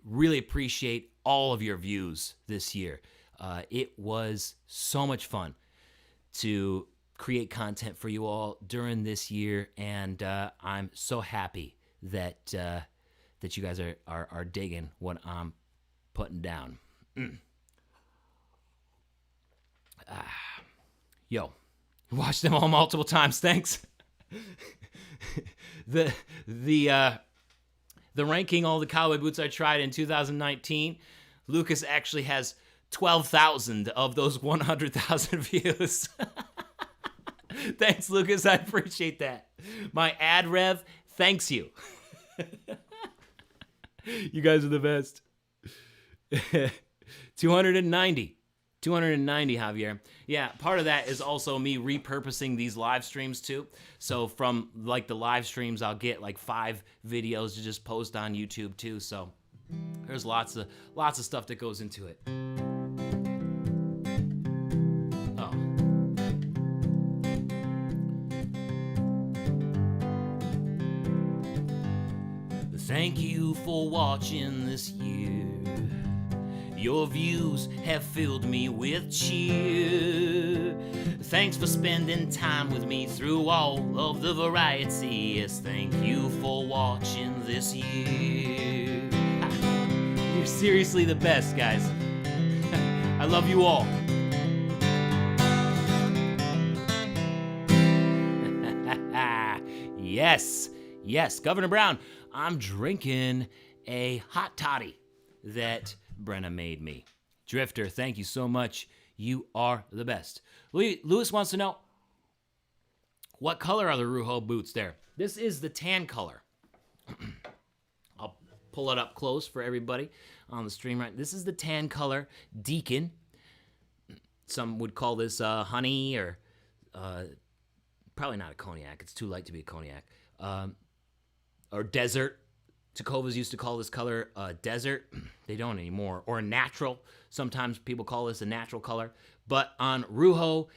really appreciate all of your views this year. It was so much fun to create content for you all during this year, and I'm so happy that that you guys are digging what I'm putting down. Yo, watched them all multiple times. Thanks. the ranking all the cowboy boots I tried in 2019, Lucas actually has 12,000 of those 100,000 views. Thanks, Lucas. I appreciate that. My ad rev thanks you. You guys are the best. 290, Javier. Yeah, part of that is also me repurposing these live streams too. So from like the live streams, I'll get like 5 videos to just post on YouTube too. So there's lots of stuff that goes into it. Oh. Thank you for watching this year. Your views have filled me with cheer. Thanks for spending time with me through all of the variety. Yes, thank you for watching this year. You're seriously the best, guys. I love you all. Yes, Governor Brown, I'm drinking a hot toddy that Brenna made me. Drifter, thank you so much. You are the best. Lewis wants to know, what color are the Rujo boots there? This is the tan color. I'll pull it up close for everybody on the stream. Right, this is the tan color Deacon. Some would call this honey, or probably not a cognac. It's too light to be a cognac. Or desert. Tecovas used to call this color desert. They don't anymore. Or natural. Sometimes people call this a natural color. But on Rujo,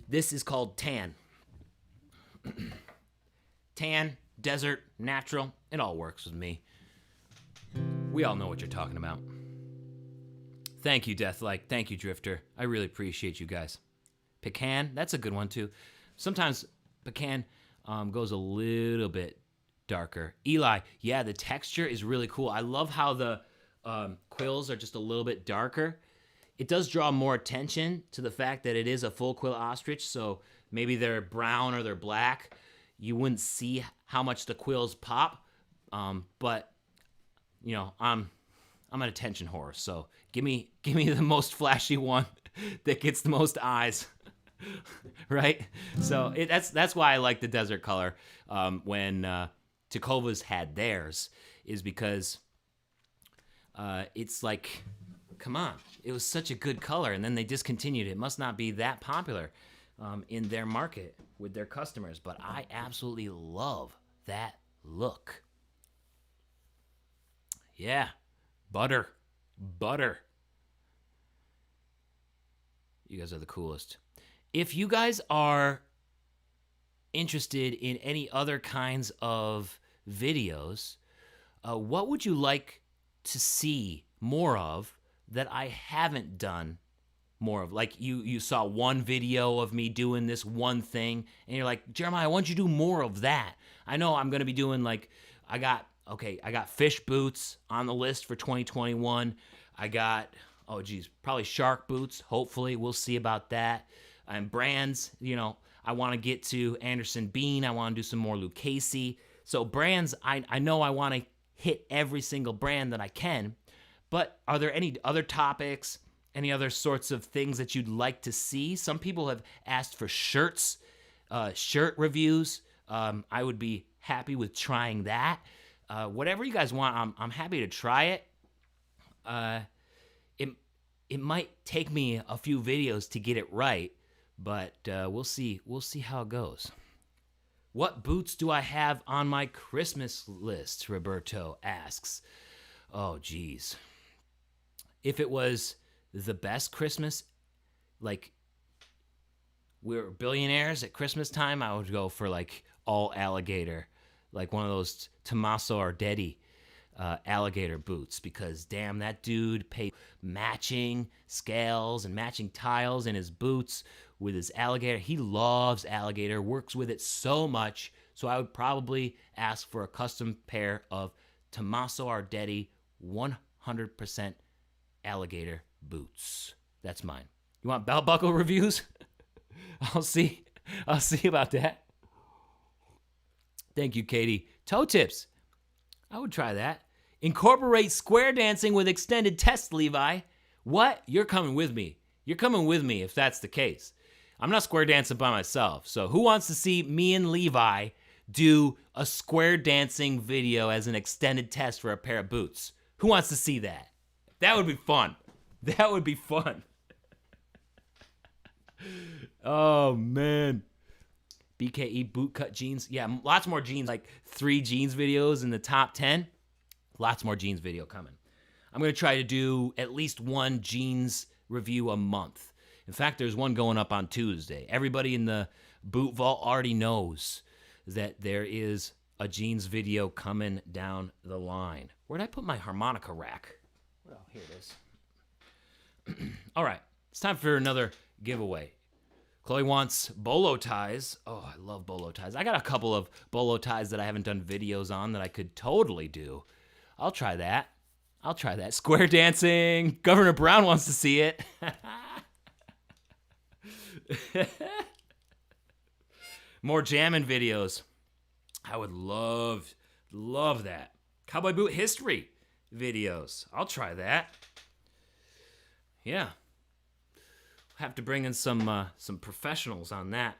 this is called tan. Tan, desert, natural. It all works with me. We all know what you're talking about. Thank you, Deathlike. Thank you, Drifter. I really appreciate you guys. Pecan, that's a good one too. Sometimes pecan goes a little bit darker. Eli, yeah, the texture is really cool. I love how the quills are just a little bit darker. It does draw more attention to the fact that it is a full quill ostrich, so maybe they're brown or they're black. You wouldn't see how much the quills pop, but you know, I'm an attention whore, so give me the most flashy one that gets the most eyes. Right? So that's why I like the desert color when Tecovas had theirs, is because it's like, come on, it was such a good color, and then they discontinued it. It must not be that popular in their market with their customers, but I absolutely love that look. Yeah, butter. You guys are the coolest. If you guys are interested in any other kinds of videos, what would you like to see more of that I haven't done more of? Like you saw one video of me doing this one thing, and you're like, Jeremiah, I want you to do more of that. I know I'm going to be doing like, I got fish boots on the list for 2021. I got, probably shark boots. Hopefully, we'll see about that. And brands, I want to get to Anderson Bean. I want to do some more Lucchese. So brands, I know I want to hit every single brand that I can. But are there any other topics, any other sorts of things that you'd like to see? Some people have asked for shirts, shirt reviews. I would be happy with trying that. Whatever you guys want, I'm happy to try it. It might take me a few videos to get it right, but we'll see. We'll see how it goes. What boots do I have on my Christmas list? Roberto asks. Oh, geez. If it was the best Christmas, like we're billionaires at Christmas time, I would go for like all alligator, like one of those Tommaso Ardetti alligator boots, because damn, that dude paid matching scales and matching tiles in his boots with his alligator. He loves alligator, works with it so much, So I would probably ask for a custom pair of Tommaso Ardetti 100% alligator boots. That's mine. You want belt buckle reviews? I'll see about that. Thank you, Katie. Toe tips. I would try that. Incorporate square dancing with extended test, Levi. What? You're coming with me. You're coming with me if that's the case. I'm not square dancing by myself. So who wants to see me and Levi do a square dancing video as an extended test for a pair of boots? Who wants to see that? That would be fun. That would be fun. Oh, man. BKE bootcut jeans. Yeah, lots more jeans, like 3 jeans videos in the top 10. Lots more jeans video coming. I'm going to try to do at least 1 jeans review a month. In fact, there's one going up on Tuesday. Everybody in the boot vault already knows that there is a jeans video coming down the line. Where'd I put my harmonica rack? Well, here it is. All right, it's time for another giveaway. Chloe wants bolo ties. Oh, I love bolo ties. I got a couple of bolo ties that I haven't done videos on that I could totally do. I'll try that. Square dancing. Governor Brown wants to see it. More jamming videos. I would love that. Cowboy boot history videos. I'll try that. Yeah. Have to bring in some professionals on that.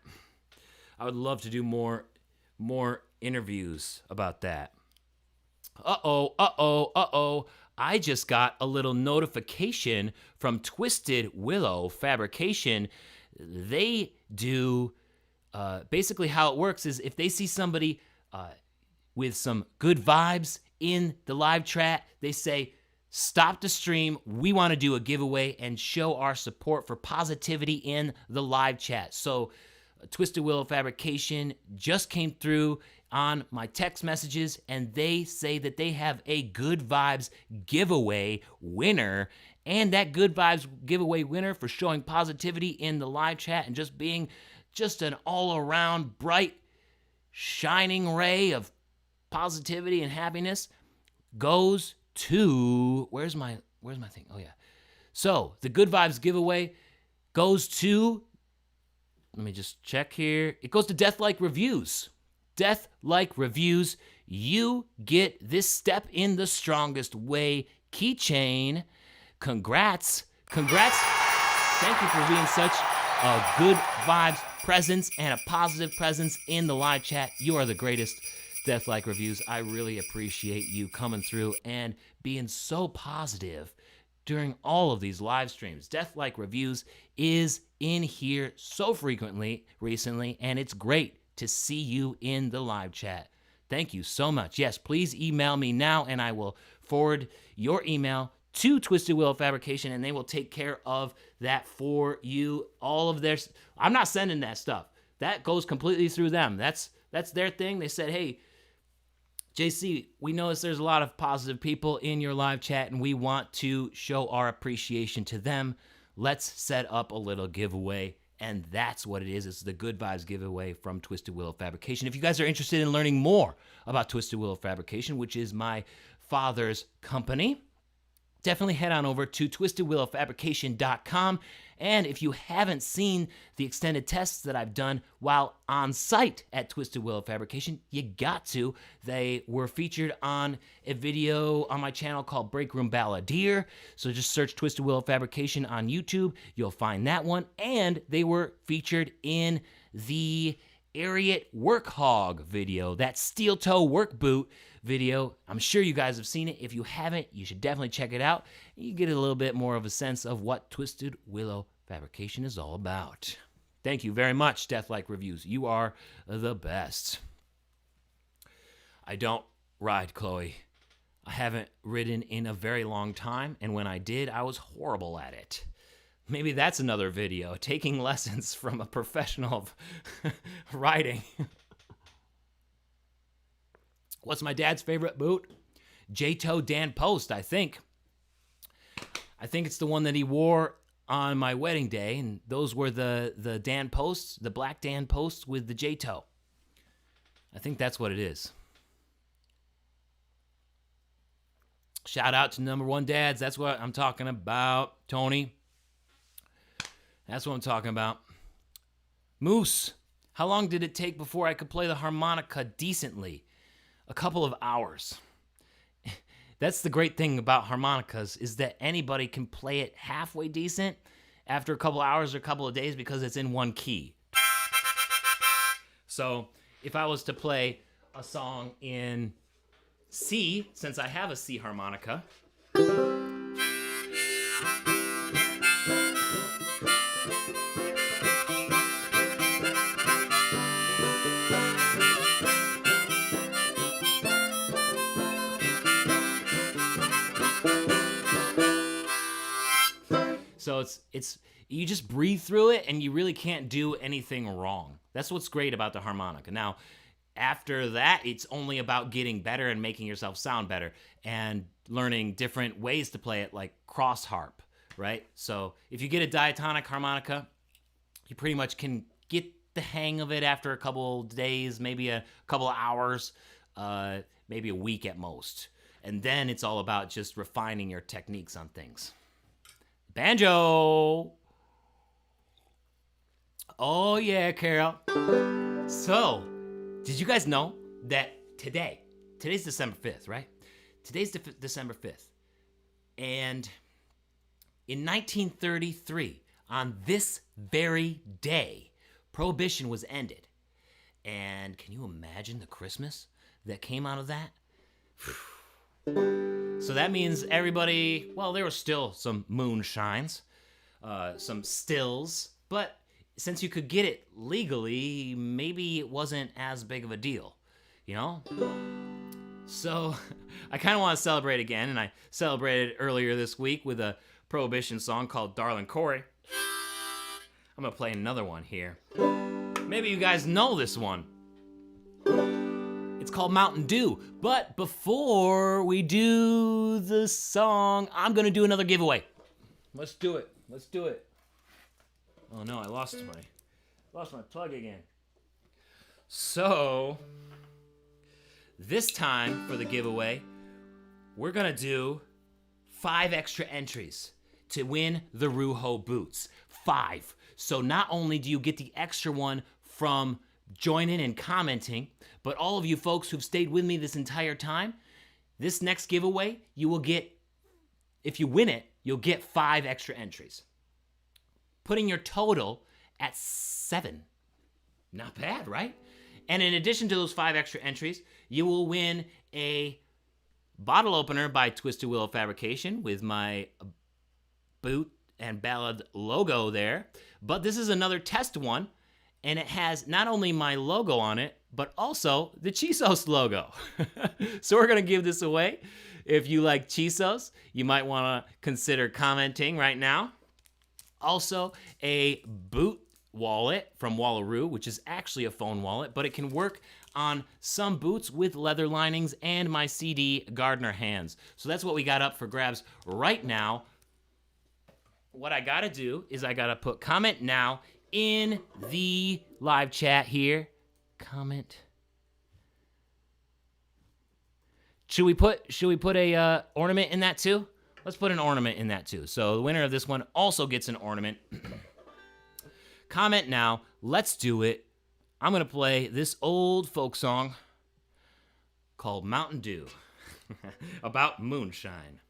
I would love to do more interviews about that. Uh-oh. I just got a little notification from Twisted Willow Fabrication. They do, basically how it works is if they see somebody with some good vibes in the live chat, they say, stop the stream. We want to do a giveaway and show our support for positivity in the live chat. So Twisted Willow Fabrication just came through on my text messages, and they say that they have a Good Vibes giveaway winner. And that Good Vibes giveaway winner for showing positivity in the live chat and just being just an all-around bright, shining ray of positivity and happiness goes to, where's my thing? Oh yeah. So the Good Vibes giveaway goes to, let me just check here. It goes to Death Like Reviews. Death Like Reviews. You get this Step in the Strongest Way keychain. Congrats. Thank you for being such a Good Vibes presence and a positive presence in the live chat. You are the greatest. Death Like Reviews, I really appreciate you coming through and being so positive during all of these live streams. Death Like Reviews is in here so frequently recently, and it's great to see you in the live chat. Thank you so much. Yes, please email me now, and I will forward your email to Twisted Willow Fabrication, and they will take care of that for you. All of their, I'm not sending that stuff. That goes completely through them. That's their thing. They said, hey, JC, we notice there's a lot of positive people in your live chat, and we want to show our appreciation to them. Let's set up a little giveaway, and that's what it is. It's the Good Vibes giveaway from Twisted Willow Fabrication. If you guys are interested in learning more about Twisted Willow Fabrication, which is my father's company, definitely head on over to twistedwillowfabrication.com. And if you haven't seen the extended tests that I've done while on site at Twisted Willow Fabrication, you got to. They were featured on a video on my channel called Break Room Balladeer. So just search Twisted Willow Fabrication on YouTube. You'll find that one. And they were featured in the Ariat Work Hog video, that steel toe work boot video. I'm sure you guys have seen it. If you haven't, you should definitely check it out. You get a little bit more of a sense of what Twisted Willow Fabrication is all about. Thank you very much, Death Like Reviews. You are the best. I don't ride, Chloe. I haven't ridden in a very long time, and when I did, I was horrible at it. Maybe that's another video, taking lessons from a professional of riding. What's my dad's favorite boot? J-Toe Dan Post, I think. I think it's the one that he wore on my wedding day, and those were the Dan Posts, the black Dan Posts with the J-Toe. I think that's what it is. Shout out to number one dads. That's what I'm talking about, Tony. That's what I'm talking about. Moose, how long did it take before I could play the harmonica decently? A couple of hours. That's the great thing about harmonicas, is that anybody can play it halfway decent after a couple hours or a couple of days because it's in one key. So if I was to play a song in C, since I have a C harmonica, so it's you just breathe through it and you really can't do anything wrong. That's what's great about the harmonica. Now, after that, it's only about getting better and making yourself sound better and learning different ways to play it, like cross harp, right? So if you get a diatonic harmonica, you pretty much can get the hang of it after a couple days, maybe a couple of hours, maybe a week at most. And then it's all about just refining your techniques on things. Banjo! Oh yeah, Carol. So, did you guys know that today's December 5th, right? Today's December 5th. And in 1933, on this very day, Prohibition was ended. And can you imagine the Christmas that came out of that? So that means everybody, well, there were still some moonshines, some stills, but since you could get it legally, maybe it wasn't as big of a deal, you know? So I kind of want to celebrate again, and I celebrated earlier this week with a Prohibition song called Darlin' Corey. I'm going to play another one here. Maybe you guys know this one. It's called Mountain Dew. But before we do the song, I'm going to do another giveaway. Let's do it. Let's do it. Oh no, I lost my plug again. So, this time for the giveaway, we're gonna do 5 extra entries to win the Rujo Boots. 5. So not only do you get the extra one from joining and commenting, but all of you folks who've stayed with me this entire time, this next giveaway, you will get, if you win it, you'll get 5 extra entries, putting your total at 7. Not bad, right? And in addition to those 5 extra entries, you will win a bottle opener by Twisted Willow Fabrication with my boot and ballad logo there. But this is another test one, and it has not only my logo on it, but also the Chisos logo. So we're going to give this away. If you like Chisos, you might want to consider commenting right now. Also, a boot wallet from Wallaroo, which is actually a phone wallet, but it can work on some boots with leather linings, and my CD Gardner hands. So that's what we got up for grabs right now. What I gotta do is I gotta put comment now in the live chat here. Comment. Should we put a ornament in that too? Let's put an ornament in that too. So the winner of this one also gets an ornament. Comment now. Let's do it. I'm going to play this old folk song called Mountain Dew about moonshine.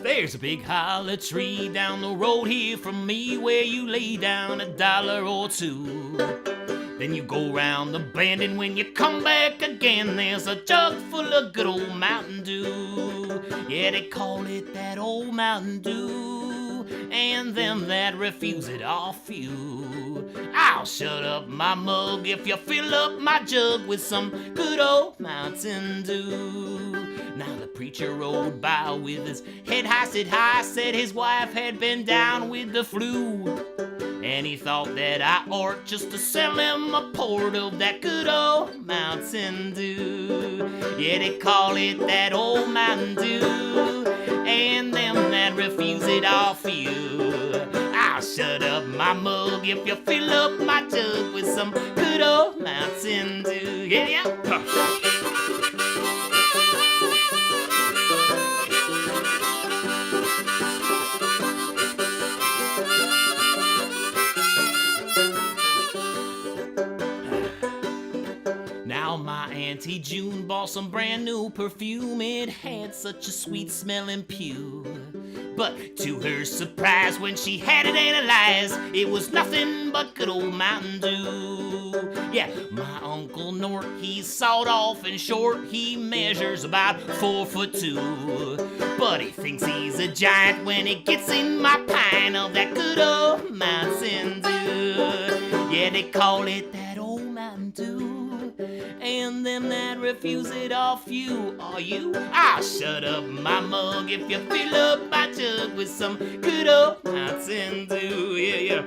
There's a big hollow tree down the road here from me where you lay down $1 or 2. Then you go round the bend, and when you come back again, there's a jug full of good old Mountain Dew. Yeah, they call it that old Mountain Dew, and them that refuse it are few. I'll shut up my mug if you fill up my jug with some good old Mountain Dew. Now the preacher rode by with his head high, said his wife had been down with the flu. And he thought that I ought just to sell him a port of that good old Mountain Dew. Yeah, they call it that old Mountain Dew, and them that refuse it off you, I'll shut up my mug if you fill up my jug with some good old Mountain Dew. Yeah. Now my Auntie June bought some brand new perfume. It had such a sweet smelling pew. But to her surprise, when she had it analyzed, it was nothing but good old Mountain Dew. Yeah, my Uncle Nort, he's sawed off and short. He measures about 4'2". But he thinks he's a giant when he gets in my pint of that good old Mountain Dew. Yeah, they call it that old Mountain Dew. And them that refuse it off you, are you? I'll shut up my mug if you fill up my jug with some good old Mountain Dew. Yeah.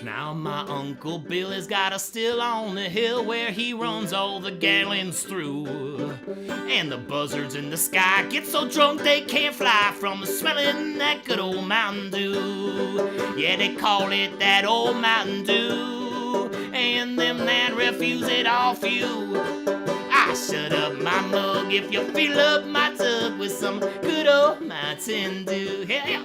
Now my Uncle Bill has got a still on the hill where he runs all the gallons through. And the buzzards in the sky get so drunk they can't fly from smelling that good old Mountain Dew. Yeah, they call it that old Mountain Dew. And them that refuse it off you, I shut up my mug if you fill up my tub with some good old Mountain Dew. Yeah.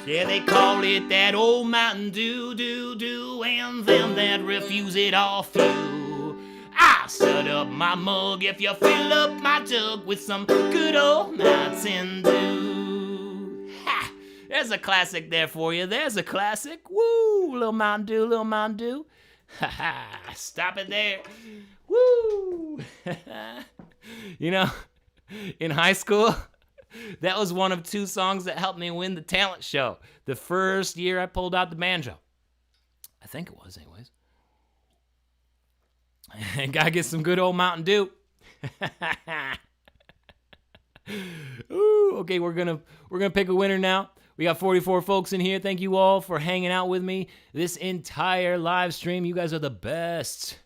Yeah, they call it that old Mountain Dew, and them that refuse it off you, I'll shut up my mug if you fill up my jug with some good old Mountain Dew. Ha! There's a classic there for you. There's a classic. Woo! Little Mountain Dew, little Mountain Dew. Ha ha! Stop it there. Woo! You know, in high school, that was one of 2 songs that helped me win the talent show. The first year I pulled out the banjo. I think it was, anyways. And gotta get some good old Mountain Dew. Ooh, okay, we're gonna pick a winner now. We got 44 folks in here. Thank you all for hanging out with me this entire live stream. You guys are the best.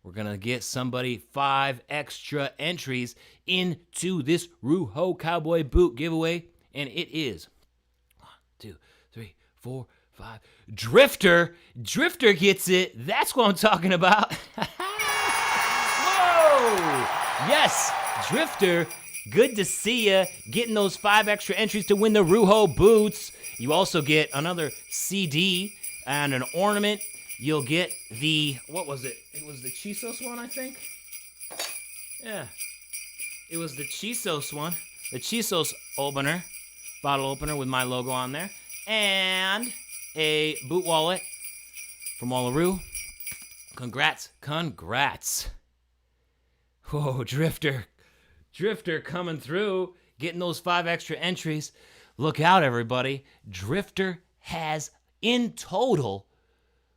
We're going to get somebody 5 extra entries into this Rujo Cowboy Boot giveaway. And it is 1, 2, 3, 4, 5. Drifter. Drifter gets it. That's what I'm talking about. Whoa! Yes, Drifter. Good to see ya. Getting those 5 extra entries to win the Rujo Boots. You also get another CD and an ornament. You'll get the, what was it? It was the Chisos one, I think? Yeah. It was the Chisos one. The Chisos opener. Bottle opener with my logo on there. And a boot wallet from Wallaroo. Congrats. Congrats. Whoa, Drifter. Drifter coming through. Getting those 5 extra entries. Look out, everybody. Drifter has, in total,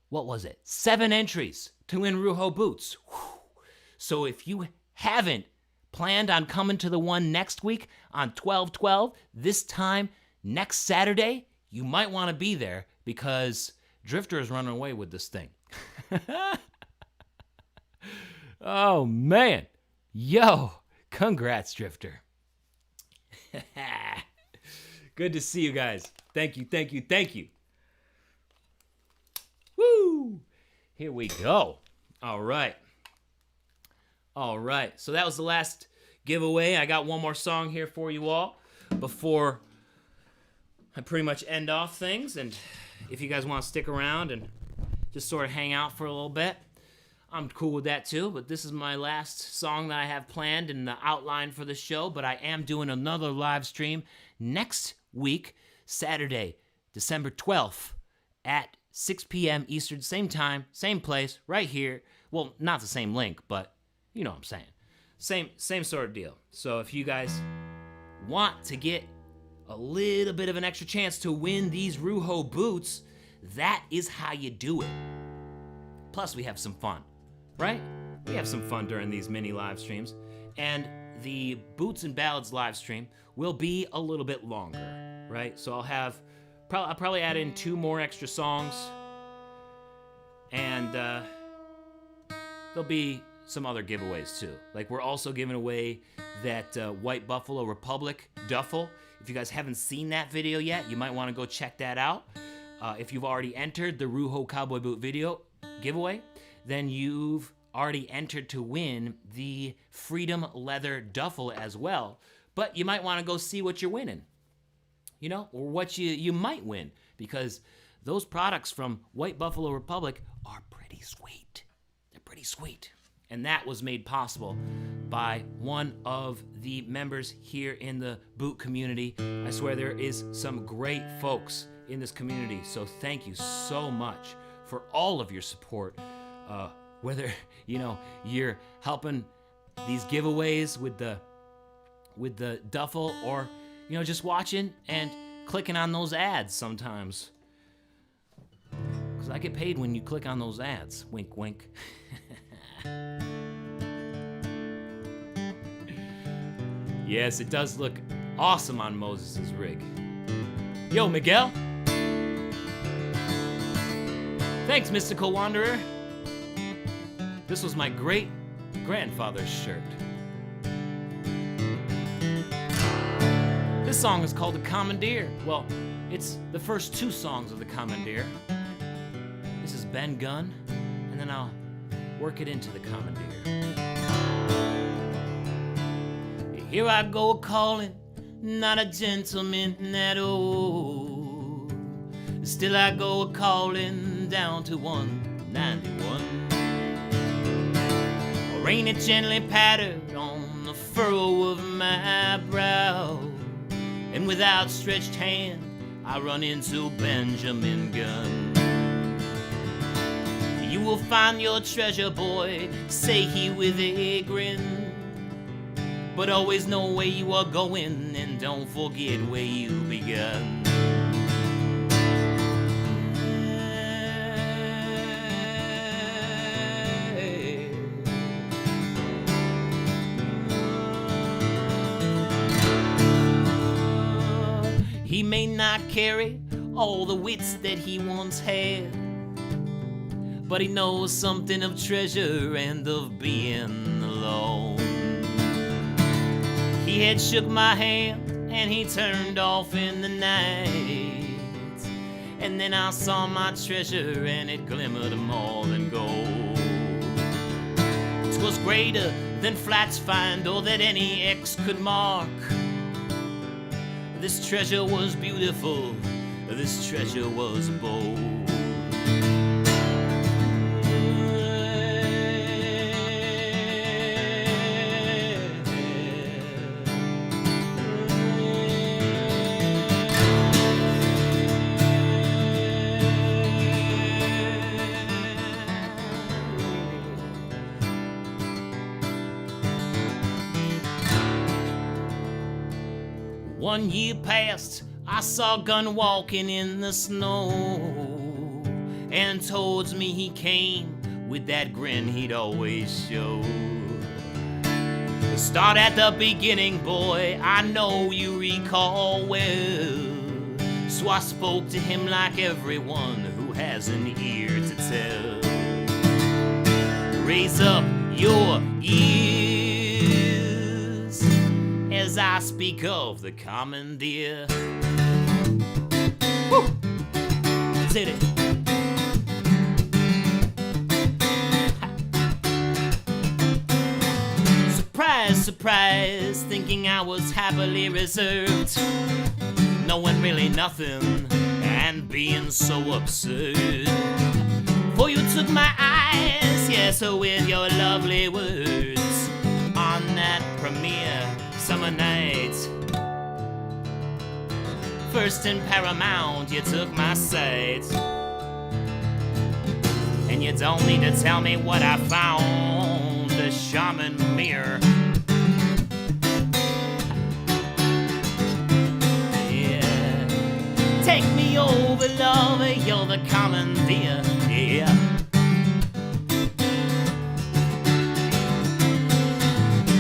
what was it? 7 entries to win Rujo Boots. Whew. So if you haven't planned on coming to the one next week on 12/12, this time next Saturday, you might want to be there because Drifter is running away with this thing. Oh, man. Yo, congrats, Drifter. Good to see you guys. Thank you, thank you, thank you. Woo! Here we go. All right. All right. So that was the last giveaway. I got one more song here for you all before I pretty much end off things. And if you guys want to stick around and just sort of hang out for a little bit, I'm cool with that too. But this is my last song that I have planned in the outline for the show. But I am doing another live stream next week, Saturday, December 12th at 6 p.m. Eastern, same time, same place, right here. Well, not the same link, but you know what I'm saying. same sort of deal. So if you guys want to get a little bit of an extra chance to win these Rujo boots, that is how you do it. Plus, we have some fun, right? We have some fun during these mini live streams. And the Boots and Ballads live stream will be a little bit longer, right? So I'll probably add in 2 more extra songs. And there'll be some other giveaways too. Like, we're also giving away that White Buffalo Republic duffel. If you guys haven't seen that video yet, you might want to go check that out. If you've already entered the Rujo Cowboy Boot video giveaway, then you've already entered to win the Freedom Leather duffel as well. But you might want to go see what you're winning, you know, or what you might win, because those products from White Buffalo Republic are pretty sweet. They're pretty sweet. And that was made possible by one of the members here in the boot community. I swear there is some great folks in this community. So thank you so much for all of your support. Whether, you know, you're helping these giveaways with the duffel, or, you know, just watching and clicking on those ads sometimes. Because I get paid when you click on those ads. Wink, wink. Yes, it does look awesome on Moses' rig. Yo, Miguel. Thanks, Mystical Wanderer. This was my great-grandfather's shirt. This song is called The Commandeer. Well, it's the first 2 songs of The Commandeer. This is Ben Gunn, and then I'll work it into The Commandeer. Here I go calling, not a gentleman at all. Still I go calling down to 191. Rain it gently pattered on the furrow of my brow, and with outstretched hand I run into Benjamin Gunn. You will find your treasure, boy, say he with a grin. But always know where you are going, and don't forget where you begun. He may not carry all the wits that he once had, but he knows something of treasure and of being alone. He had shook my hand and he turned off in the night, and then I saw my treasure and it glimmered more than gold. 'Twas greater than flats find or that any X could mark. This treasure was beautiful, this treasure was bold. One year passed, I saw Gunn walking in the snow, and towards me he came with that grin he'd always show. Start at the beginning, boy, I know you recall well. So I spoke to him like everyone who has an ear to tell. Raise up your ears as I speak of the commandeer. Woo! Let's hit it. Surprise, surprise, thinking I was happily reserved, knowing really nothing and being so absurd. For you took my eyes, yes, with your lovely words on that premiere summer night. First and paramount, you took my sight, and you don't need to tell me what I found. A shaman mirror Take me over, lover, you're the commandeer, yeah.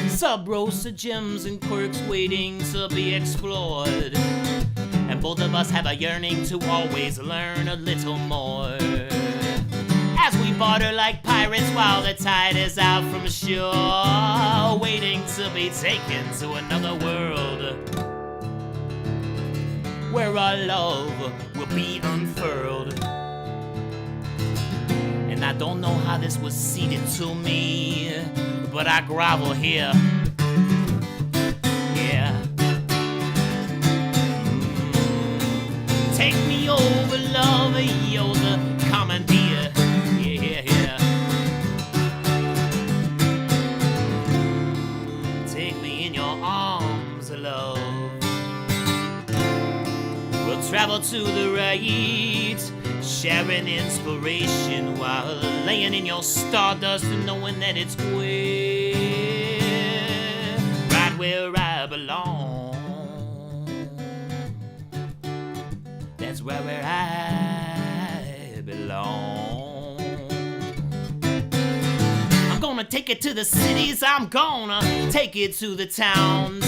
Sub-rosa gems and quirks waiting to be explored. And both of us have a yearning to always learn a little more. As we barter like pirates while the tide is out from shore, waiting to be taken to another world, where our love will be unfurled. And I don't know how this was seeded to me, but I grovel here, yeah. Take me over, lover, you're the commandeer, yeah, yeah. Take me in your arms, love. We'll travel to the right, sharing inspiration while laying in your stardust and knowing that it's right where I belong. That's right where I belong. I'm gonna take it to the cities, I'm gonna take it to the towns.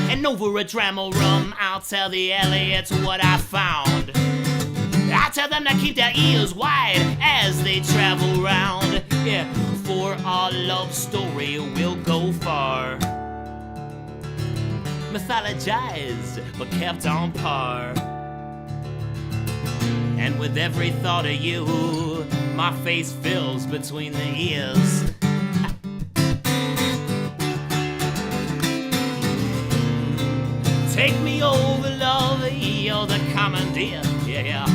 And over a dram of rum, I'll tell the Elliots what I found. I tell them to keep their ears wide as they travel round. Yeah, for our love story will go far. Mythologized, but kept on par. And with every thought of you, my face fills between the ears. Take me over, love, you're the commandeer, yeah.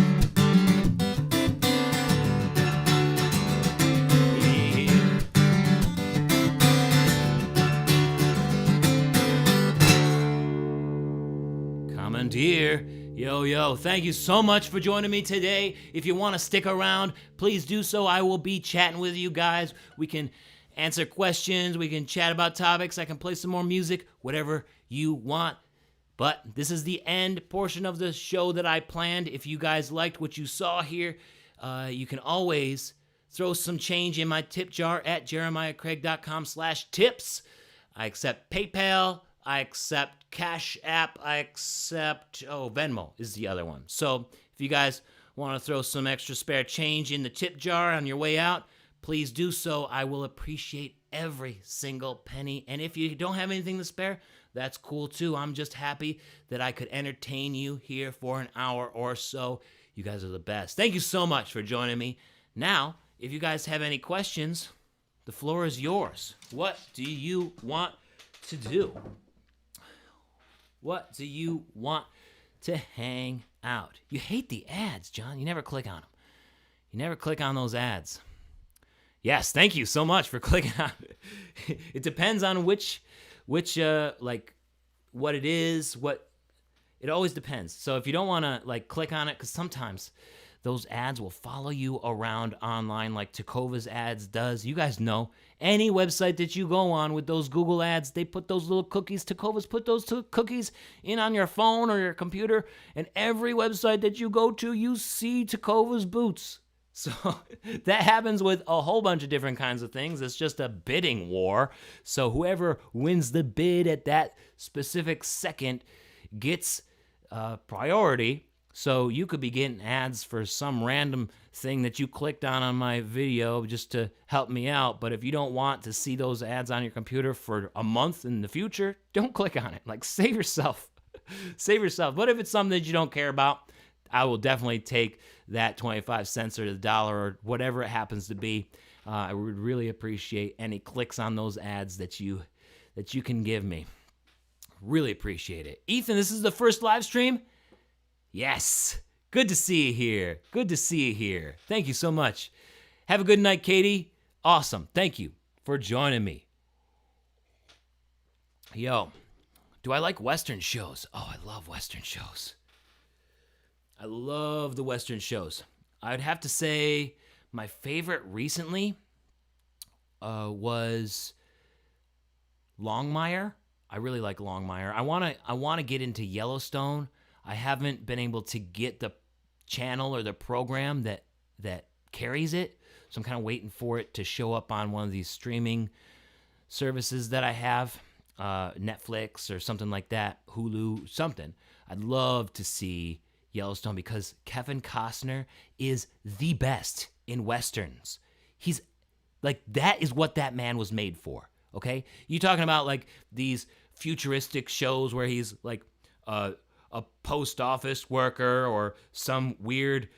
Commandeer, yo, thank you so much for joining me today. If you want to stick around, please do so. I will be chatting with you guys. We can answer questions, we can chat about topics, I can play some more music, whatever you want. But this is the end portion of the show that I planned. If you guys liked what you saw here, you can always throw some change in my tip jar at jeremiahcraig.com/tips. I accept PayPal, I accept Cash App, I accept, Venmo is the other one. So if you guys want to throw some extra spare change in the tip jar on your way out, please do so. I will appreciate every single penny. And if you don't have anything to spare, that's cool too. I'm just happy that I could entertain you here for an hour or so. You guys are the best. Thank you so much for joining me. Now, if you guys have any questions, the floor is yours. What do you want to do? What do you want to hang out? You hate the ads, John. You never click on them. You never click on those ads. Yes, thank you so much for clicking on it. It depends on which like what it is, it always depends. So if you don't want to like click on it, because sometimes those ads will follow you around online like Takova's ads does. You guys know, any website that you go on with those Google ads, they put those little cookies. Takova's put those cookies in on your phone or your computer, and every website that you go to, you see Takova's boots. So that happens with a whole bunch of different kinds of things. It's just a bidding war. So whoever wins the bid at that specific second gets priority. So you could be getting ads for some random thing that you clicked on my video just to help me out. But if you don't want to see those ads on your computer for a month in the future, don't click on it. Like, save yourself. Save yourself. But if it's something that you don't care about, I will definitely take that 25 cents or the dollar or whatever it happens to be. I would really appreciate any clicks on those ads that you can give me. Really appreciate it. Ethan, this is the first live stream? Yes. Good to see you here. Good to see you here. Thank you so much. Have a good night, Katie. Awesome. Thank you for joining me. Yo, do I like Western shows? Oh, I love Western shows. I love the Western shows. I'd have to say my favorite recently was Longmire. I really like Longmire. I want to get into Yellowstone. I haven't been able to get the channel or the program that carries it. So I'm kind of waiting for it to show up on one of these streaming services that I have, Netflix or something like that, Hulu, something. I'd love to see Yellowstone because Kevin Costner is the best in Westerns. He's like, that is what that man was made for, okay? You talking about like these futuristic shows where he's like a post office worker or some weird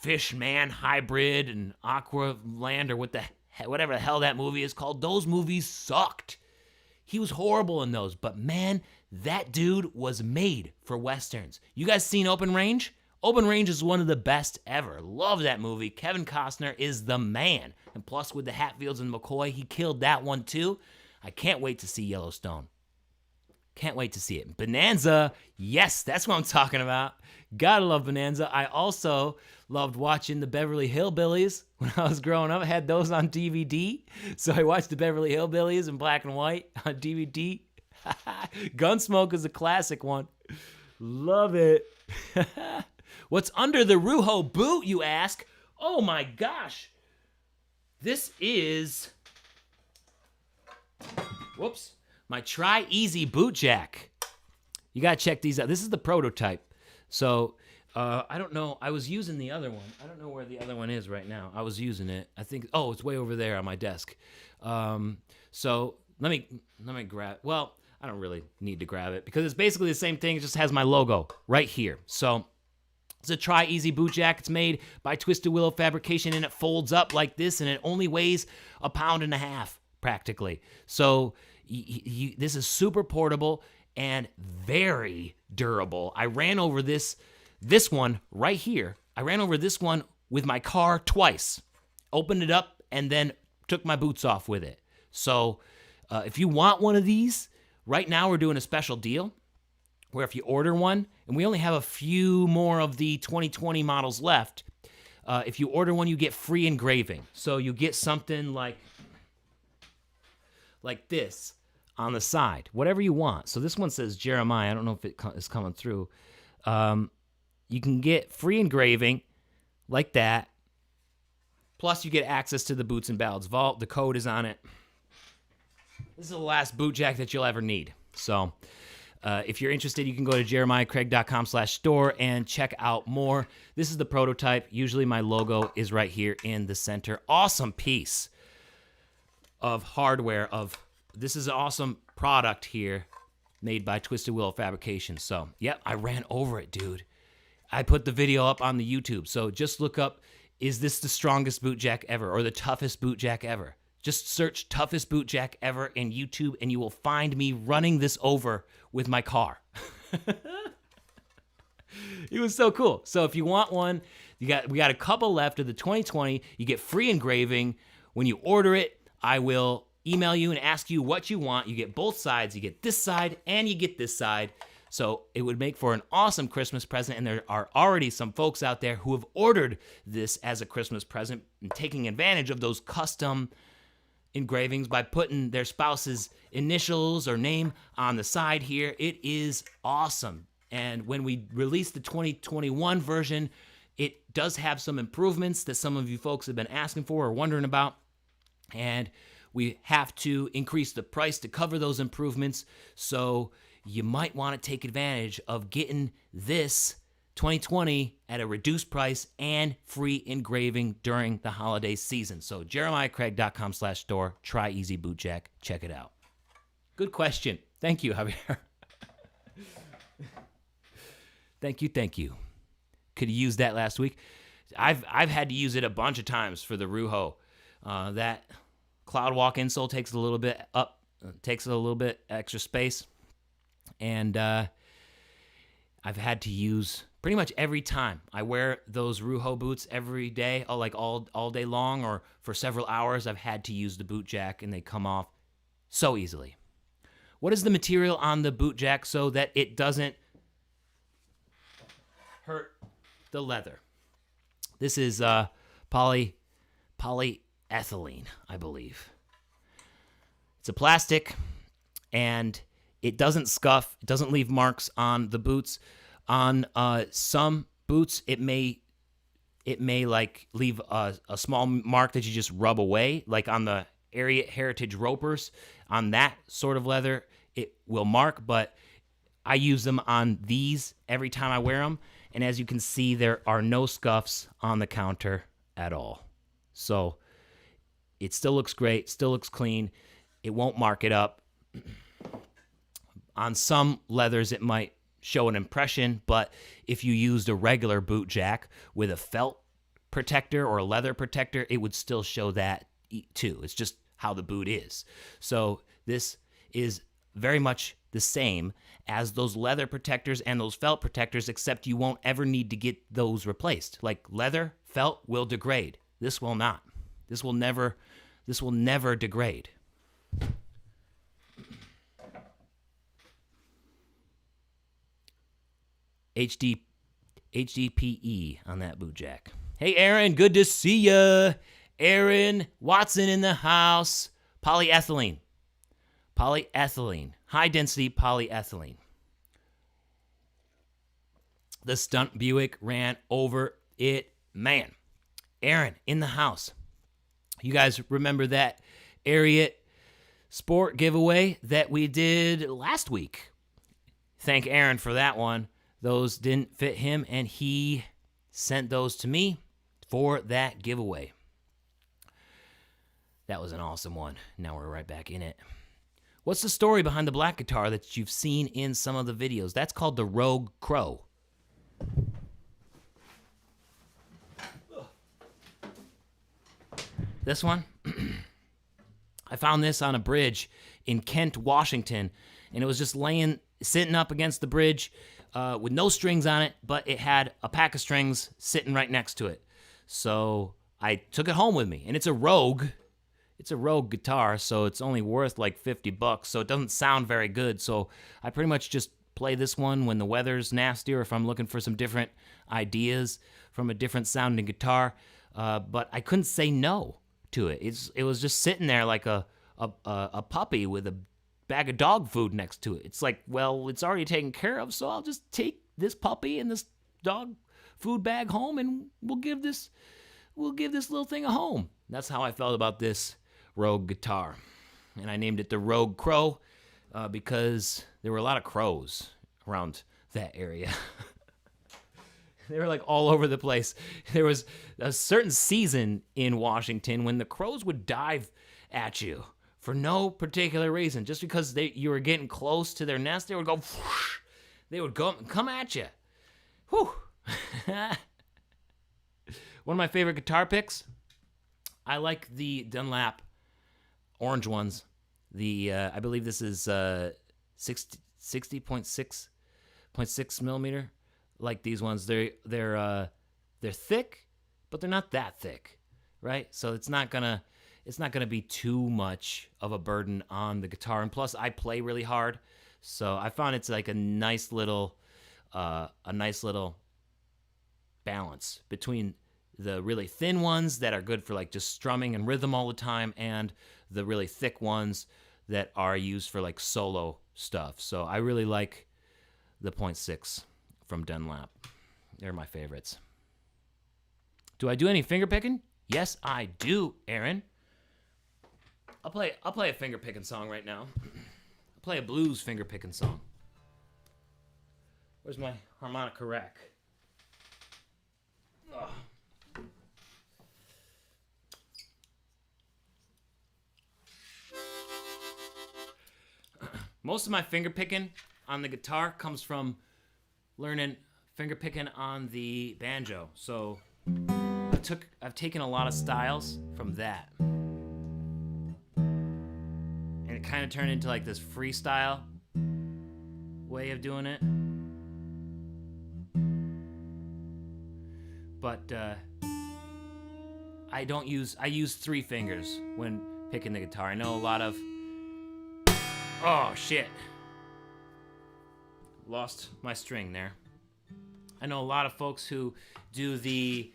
fish man hybrid in Aqualand or whatever the hell that movie is called. Those movies sucked. He was horrible in those, but man, that dude was made for Westerns. You guys seen Open Range? Open Range is one of the best ever. Love that movie. Kevin Costner is the man. And plus with the Hatfields and McCoy, he killed that one too. I can't wait to see Yellowstone. Can't wait to see it. Bonanza, yes, that's what I'm talking about. Gotta love Bonanza. I also loved watching the Beverly Hillbillies when I was growing up. I had those on DVD. So I watched the Beverly Hillbillies in black and white on DVD. Gunsmoke is a classic one. Love it. What's under the Rujo boot, you ask? Oh my gosh. This is... Whoops. My Try Easy boot jack. You gotta check these out. This is the prototype. So, I don't know. I was using the other one. I don't know where the other one is right now. I was using it. I think, oh, it's way over there on my desk. So let me grab, well, I don't really need to grab it because it's basically the same thing. It just has my logo right here. So it's a Try Easy boot jack. It's made by Twisted Willow Fabrication and it folds up like this and it only weighs 1.5 pounds practically. So this is super portable and very durable. I ran over this one right here. I ran over this one with my car twice. Opened it up and then took my boots off with it. So if you want one of these, right now we're doing a special deal where if you order one, and we only have a few more of the 2020 models left, if you order one, you get free engraving. So you get something like this on the side, whatever you want. So this one says Jeremiah. I don't know if it is coming through. You can get free engraving like that. Plus you get access to the Boots and Ballads Vault. The code is on it. This is the last boot jack that you'll ever need. So if you're interested, you can go to jeremiahcraig.com/store and check out more. This is the prototype. Usually my logo is right here in the center. Awesome piece of hardware. This is an awesome product here made by Twisted Willow Fabrication. So, yep, I ran over it, dude. I put the video up on the YouTube. So just look up, is this the strongest boot jack ever or the toughest boot jack ever? Just search toughest boot jack ever in YouTube and you will find me running this over with my car. It was so cool. So if you want one, we got a couple left of the 2020. You get free engraving. When you order it, I will email you and ask you what you want. You get both sides. You get this side and you get this side. So it would make for an awesome Christmas present. And there are already some folks out there who have ordered this as a Christmas present and taking advantage of those custom engravings by putting their spouse's initials or name on the side here. It is awesome. And when we release the 2021 version, it does have some improvements that some of you folks have been asking for or wondering about. And we have to increase the price to cover those improvements. So you might want to take advantage of getting this 2020 at a reduced price and free engraving during the holiday season. So jeremiahcraig.com/store, Try Easy Boot Jack. Check it out. Good question. Thank you, Javier. Thank you. Could have used that last week. I've had to use it a bunch of times for the Rujo. That Cloud Walk insole takes a little bit up, takes a little bit extra space. And I've had to use pretty much every time. I wear those Rujo boots every day, all day long or for several hours. I've had to use the boot jack and they come off so easily. What is the material on the boot jack so that it doesn't hurt the leather? This is polyethylene, I believe. It's a plastic and it doesn't scuff. It doesn't leave marks on the boots. On some boots, it may like leave a small mark that you just rub away, like on the Ariat Heritage Ropers. On that sort of leather, it will mark, but I use them on these every time I wear them, and as you can see, there are no scuffs on the counter at all. So it still looks great, still looks clean. It won't mark it up. On some leathers, it might show an impression, but if you used a regular boot jack with a felt protector or a leather protector, it would still show that too. It's just how the boot is. So this is very much the same as those leather protectors and those felt protectors, except you won't ever need to get those replaced. Like leather, felt will degrade. This will not. This will never degrade. HDPE on that boot jack. Hey, Aaron, good to see ya. Aaron Watson in the house. Polyethylene. High density polyethylene. The stunt Buick ran over it. Man, Aaron in the house. You guys remember that Ariat Sport giveaway that we did last week? Thank Aaron for that one. Those didn't fit him, and he sent those to me for that giveaway. That was an awesome one. Now we're right back in it. What's the story behind the black guitar that you've seen in some of the videos? That's called the Rogue Crow. This one, I found this on a bridge in Kent, Washington, and it was just sitting up against the bridge with no strings on it, but it had a pack of strings sitting right next to it. So I took it home with me, and it's a Rogue. It's a Rogue guitar, so it's only worth like $50, so it doesn't sound very good. So I pretty much just play this one when the weather's nasty or if I'm looking for some different ideas from a different sounding guitar. But I couldn't say no to it. It was just sitting there like a puppy with a bag of dog food next to it. It's like, well, it's already taken care of, so I'll just take this puppy and this dog food bag home, and we'll give this little thing a home. That's how I felt about this Rogue guitar, and I named it the Rogue Crow because there were a lot of crows around that area. They were like all over the place. There was a certain season in Washington when the crows would dive at you for no particular reason. Just because you were getting close to their nest, they would go, whoosh, they would come at you. Whew. One of my favorite guitar picks, I like the Dunlap orange ones. I believe this is 60.6 millimeter. Like these ones, they're thick, but they're not that thick, right? So it's not gonna be too much of a burden on the guitar. And plus, I play really hard, so I found it's like a nice little balance between the really thin ones that are good for like just strumming and rhythm all the time, and the really thick ones that are used for like solo stuff. So I really like the 0.6 from Dunlap. They're my favorites. Do I do any finger picking? Yes, I do, Aaron. I'll play a finger picking song right now. I'll play a blues finger picking song. Where's my harmonica rack? Ugh. Most of my finger picking on the guitar comes from learning finger picking on the banjo. So I've taken a lot of styles from that, and it kind of turned into like this freestyle way of doing it. But I use 3 fingers when picking the guitar. I know a lot of, oh shit, lost my string there. I know a lot of folks who do the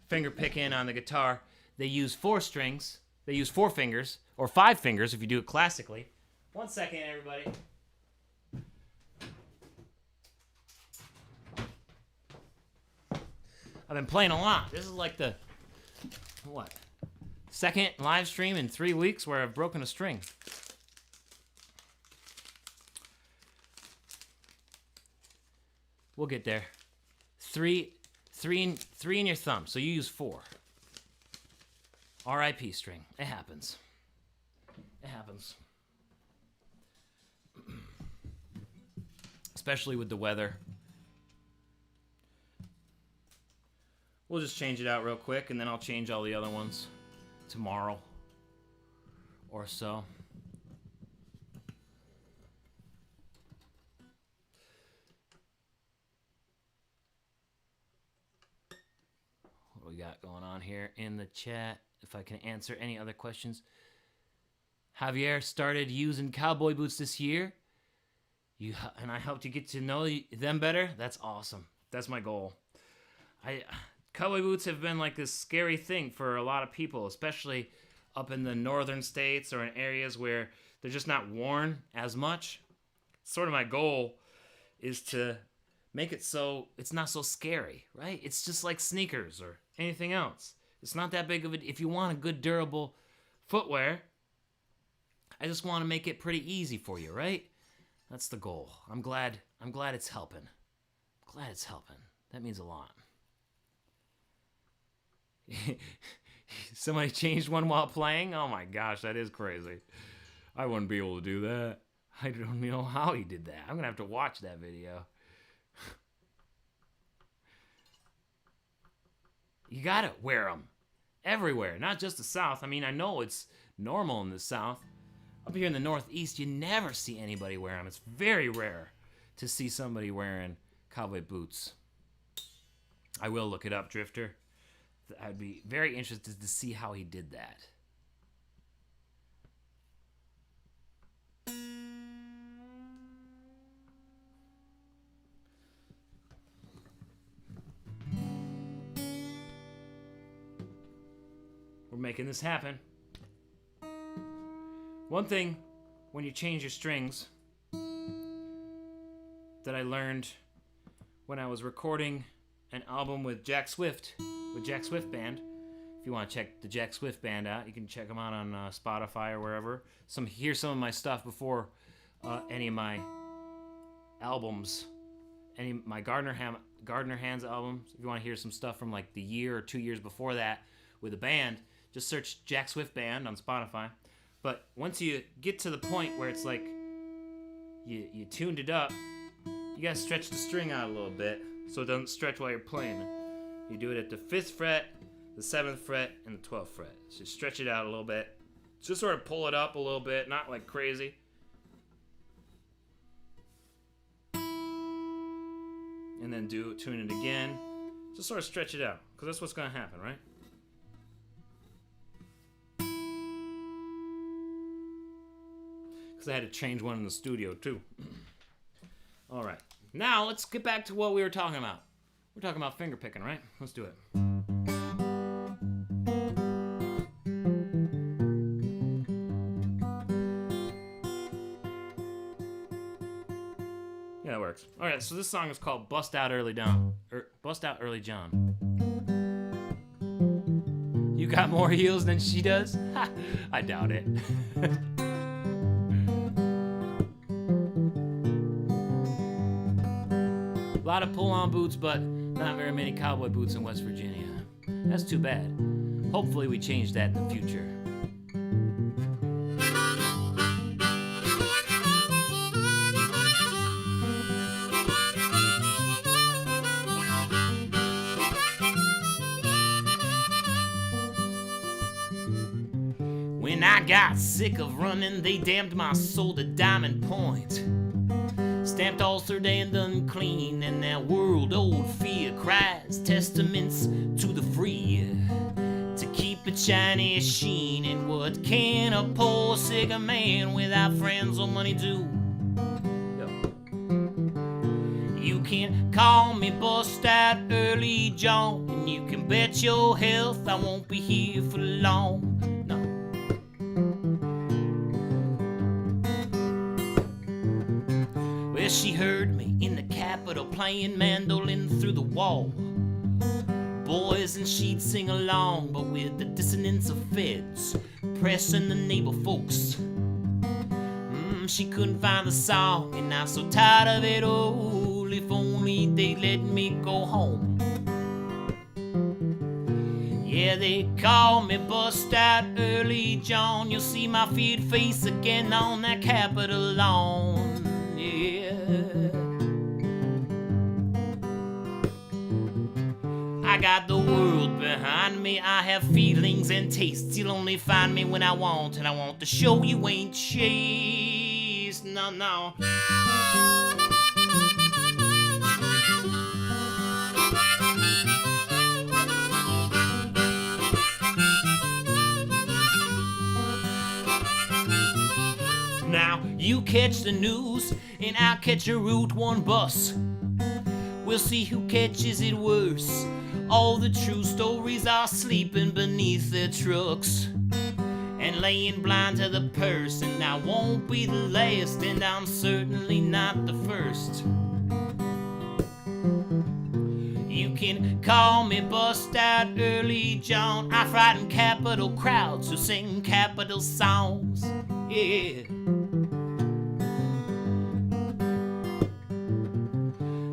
finger picking on the guitar. They use 4 strings. They use 4 fingers, or 5 fingers if you do it classically. One second, everybody. I've been playing a lot. This is like the, what, second live stream in 3 weeks where I've broken a string. We'll get there. Three in your thumb, so you use 4. R.I.P. string. It happens. It happens. Especially with the weather. We'll just change it out real quick, and then I'll change all the other ones tomorrow or so. What we got going on here in the chat? If I can answer any other questions. Javier started using cowboy boots this year. And I helped you get to know them better. That's awesome. That's my goal. Cowboy boots have been like this scary thing for a lot of people, especially up in the northern states or in areas where they're just not worn as much. Sort of my goal is to make it so it's not so scary, right? It's just like sneakers or anything else. It's not that big of a... If you want a good durable footwear, I just want to make it pretty easy for you, right? That's the goal. I'm glad it's helping. I'm glad it's helping. That means a lot. Somebody changed one while playing? Oh my gosh, that is crazy. I wouldn't be able to do that. I don't know how he did that. I'm going to have to watch that video. You got to wear them everywhere, not just the South. I mean, I know it's normal in the South. Up here in the Northeast, you never see anybody wear them. It's very rare to see somebody wearing cowboy boots. I will look it up, Drifter. I'd be very interested to see how he did that. We're making this happen. One thing, when you change your strings, that I learned when I was recording an album with Jack Swift Band. If you want to check the Jack Swift Band out, you can check them out on Spotify or wherever. Hear some of my stuff before any of my albums, any of my Gardner Hands albums. If you want to hear some stuff from like the year or 2 years before that with a band, just search Jack Swift Band on Spotify. But once you get to the point where it's like you tuned it up, you gotta stretch the string out a little bit so it doesn't stretch while you're playing. You do it at the 5th fret, the 7th fret, and the 12th fret. So stretch it out a little bit. Just sort of pull it up a little bit, not like crazy. And then tune it again. Just sort of stretch it out, because that's what's gonna happen, right? Because I had to change one in the studio too. All right, now let's get back to what we were talking about. We're talking about finger picking, right? Let's do it. Yeah, that works. All right, so this song is called "Bust Out Early John." Bust Out Early John. You got more heels than she does? Ha, I doubt it. A lot of pull-on boots, but not very many cowboy boots in West Virginia. That's too bad. Hopefully we change that in the future. When I got sick of running, they damned my soul to Diamond Point. Stamped ulcered and unclean, and that world-old fear cries testaments to the free, to keep a Chinese sheen. And what can a poor sick man without friends or money do? You can call me Bust Out Early John, and you can bet your health I won't be here for long. She heard me in the Capitol playing mandolin through the wall. boys and she'd sing along, but with the dissonance of feds pressing the neighbor folks. She couldn't find the song, and I'm so tired of it all. If only they'd let me go home. Yeah, they call me bust out early John. You'll see my feared face again on that Capitol lawn. Yeah. I got the world behind me. I have feelings and tastes. You'll only find me when I want, and I want to show you ain't chased. No, no. Now, you catch the news, and I'll catch a Route 1 bus. We'll see who catches it worse. All the true stories are sleeping beneath their trucks and laying blind to the purse. And I won't be the last, and I'm certainly not the first. You can call me bust out early John. I frighten capital crowds who sing capital songs. Yeah.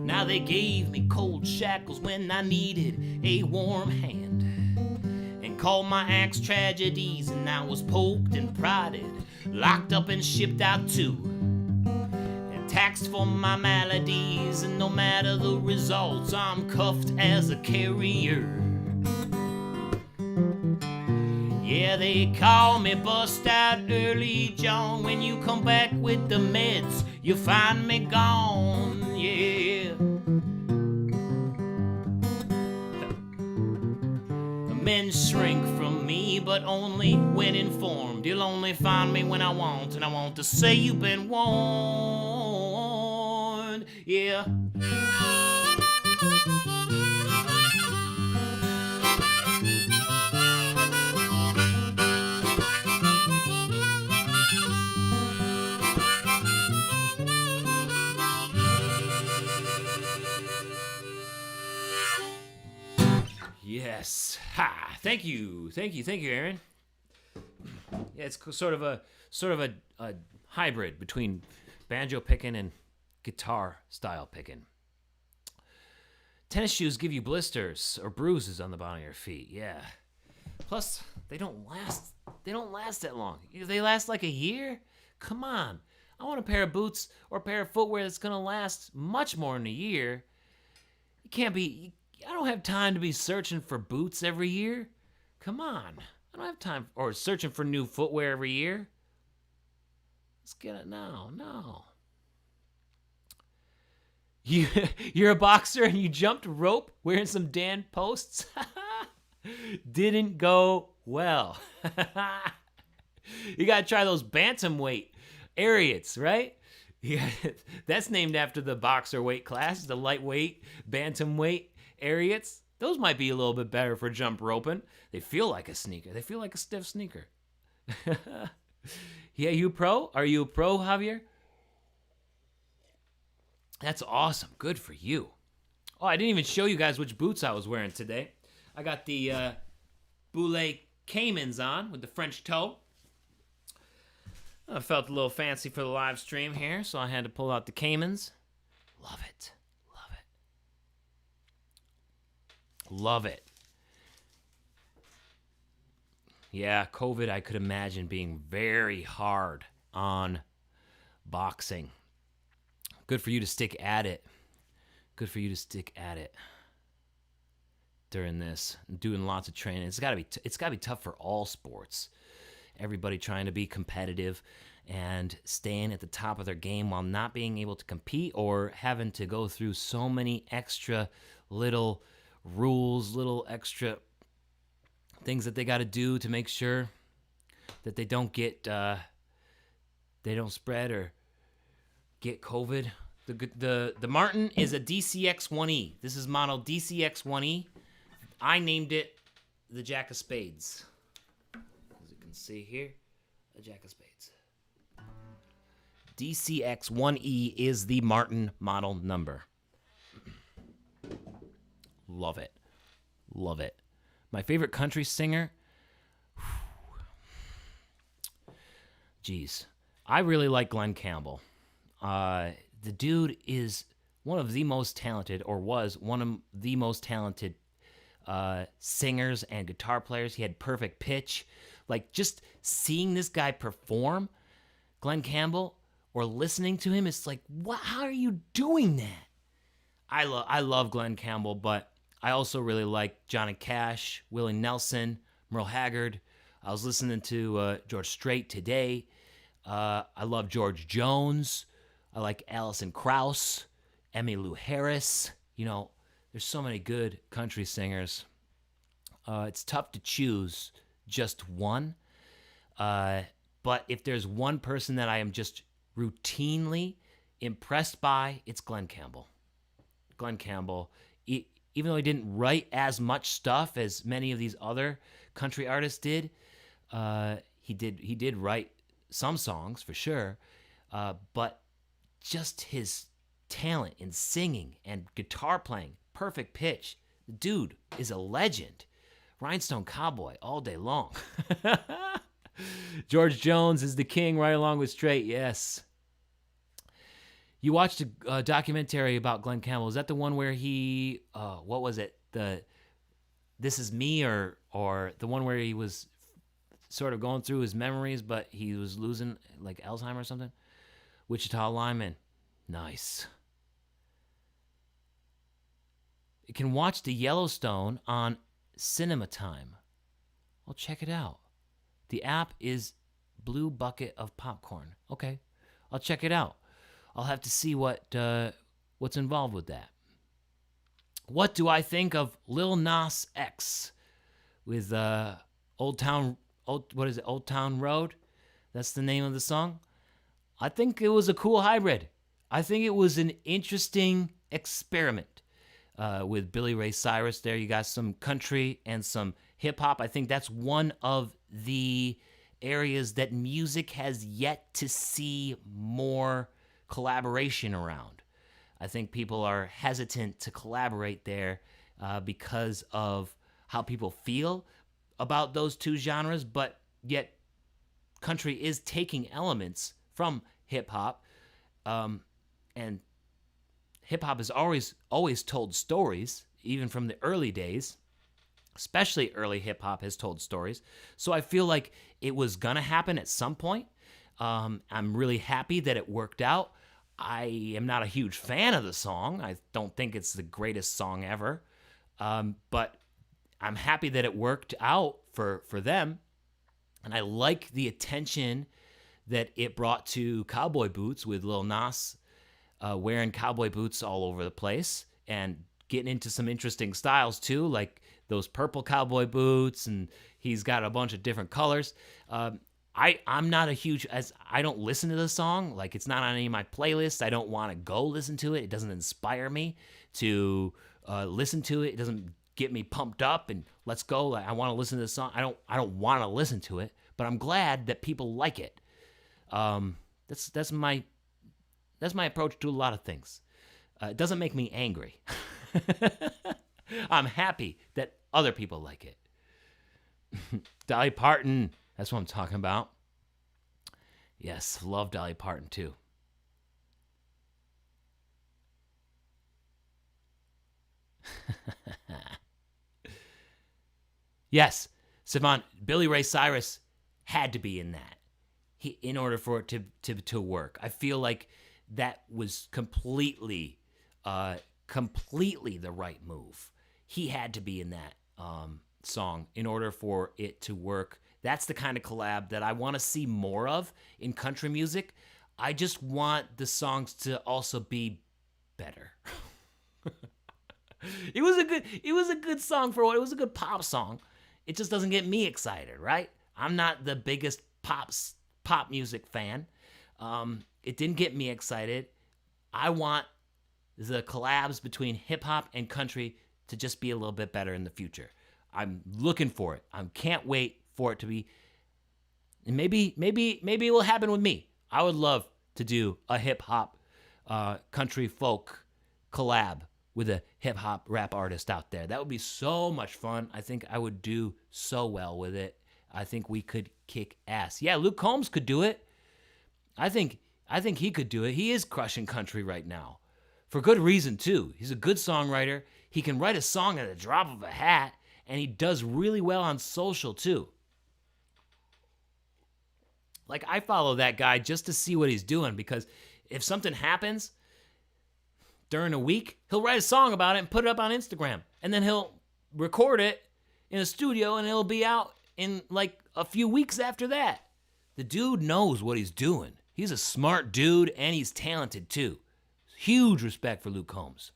Now they gave me cold shackles when I needed a warm hand, and called my axe tragedies, and I was poked and prodded, locked up and shipped out too, and taxed for my maladies, and no matter the results, I'm cuffed as a carrier. Yeah, they call me bust out early John. When you come back with the meds, you'll find me gone. Yeah. Men shrink from me, but only when informed. You'll only find me when I want, and I want to say you've been warned. Yeah. Yes. Ha. Thank you, Aaron. Yeah, it's sort of a hybrid between banjo picking and guitar style picking. Tennis shoes give you blisters or bruises on the bottom of your feet. Yeah. Plus, they don't last that long. They last like a year? Come on. I want a pair of boots or a pair of footwear that's going to last much more than a year. It can't be. I don't have time to be searching for boots every year. Come on. I don't have time or searching for new footwear every year. Let's get it now. No. You're a boxer and you jumped rope wearing some Dan posts? Didn't go well. You got to try those bantamweight Ariats, right? Yeah, that's named after the boxer weight class, the lightweight, bantamweight Ariats. Those might be a little bit better for jump roping. They feel like a sneaker. They feel like a stiff sneaker. Yeah, you pro? Are you a pro, Javier? That's awesome. Good for you. Oh, I didn't even show you guys which boots I was wearing today. I got the Boule Caymans on with the French toe. I felt a little fancy for the live stream here, so I had to pull out the Caymans. Love it. Love it. Yeah, COVID, I could imagine being very hard on boxing. Good for you to stick at it. During this, doing lots of training. It's got to be tough for all sports. Everybody trying to be competitive and staying at the top of their game while not being able to compete or having to go through so many extra little rules, little extra things that they got to do to make sure that they don't get, they don't spread or get COVID. The Martin is a DCX-1E. This is model DCX-1E. I named it the Jack of Spades. As you can see here, a Jack of Spades. DCX-1E is the Martin model number. Love it. Love it. My favorite country singer? Jeez. I really like Glenn Campbell. The dude is one of the most talented, or was one of the most talented singers and guitar players. He had perfect pitch. Like, just seeing this guy perform, Glenn Campbell, or listening to him, it's like, what? How are you doing that? I love Glenn Campbell, but I also really like Johnny Cash, Willie Nelson, Merle Haggard. I was listening to George Strait today. I love George Jones. I like Alison Krauss, Emmylou Harris. You know, there's so many good country singers. It's tough to choose just one. But if there's one person that I am just routinely impressed by, it's Glenn Campbell. Glenn Campbell, even though he didn't write as much stuff as many of these other country artists did, he did write some songs for sure. But just his talent in singing and guitar playing, perfect pitch. The dude is a legend. Rhinestone Cowboy all day long. George Jones is the king right along with Strait, yes. You watched a documentary about Glenn Campbell. Is that the one where he, what was it? The This Is Me, or the one where he was sort of going through his memories, but he was losing like Alzheimer's or something? Wichita Lineman. Nice. You can watch the Yellowstone on Cinema Time. Well, check it out. The app is Blue Bucket of Popcorn. Okay, I'll check it out. I'll have to see what's involved with that. What do I think of Lil Nas X with Old Town Road? That's the name of the song. I think it was a cool hybrid. I think it was an interesting experiment with Billy Ray Cyrus there. You got some country and some hip hop. I think that's one of the areas that music has yet to see more collaboration around. I think people are hesitant to collaborate there because of how people feel about those two genres, but yet country is taking elements from hip hop, and hip hop has always told stories, even from the early days. Especially early hip hop has told stories. So I feel like it was gonna happen at some point. I'm really happy that it worked out. I am not a huge fan of the song. I don't think it's the greatest song ever. But I'm happy that it worked out for them. And I like the attention that it brought to cowboy boots, with Lil Nas wearing cowboy boots all over the place and getting into some interesting styles too, like those purple cowboy boots, and he's got a bunch of different colors. I'm not a huge, as I don't listen to the song, like it's not on any of my playlists. I don't want to go listen to it. It doesn't inspire me to listen to it. It doesn't get me pumped up and let's go. I want to listen to the song. I don't want to listen to it, but I'm glad that people like it. That's my approach to a lot of things. It doesn't make me angry. I'm happy that other people like it. Dolly Parton, that's what I'm talking about. Yes, love Dolly Parton too. Yes, Savant, Billy Ray Cyrus had to be in that. In order for it to work. I feel like that was completely the right move. He had to be in that song in order for it to work. That's the kind of collab that I want to see more of in country music. I just want the songs to also be better. It was a good song for what it was. A good pop song. It just doesn't get me excited, right? I'm not the biggest pop music fan. It didn't get me excited. I want the collabs between hip hop and country to just be a little bit better in the future. I'm looking for it. I can't wait for it to be. And maybe it will happen with me. I would love to do a hip hop, country folk collab with a hip hop rap artist out there. That would be so much fun. I think I would do so well with it. I think we could kick ass. Yeah, Luke Combs could do it. I think he could do it. He is crushing country right now. For good reason, too. He's a good songwriter. He can write a song at the drop of a hat, and he does really well on social, too. Like, I follow that guy just to see what he's doing, because if something happens during a week, he'll write a song about it and put it up on Instagram. And then he'll record it in a studio, and it'll be out in, like, a few weeks after that. The dude knows what he's doing. He's a smart dude, and he's talented, too. Huge respect for Luke Combs.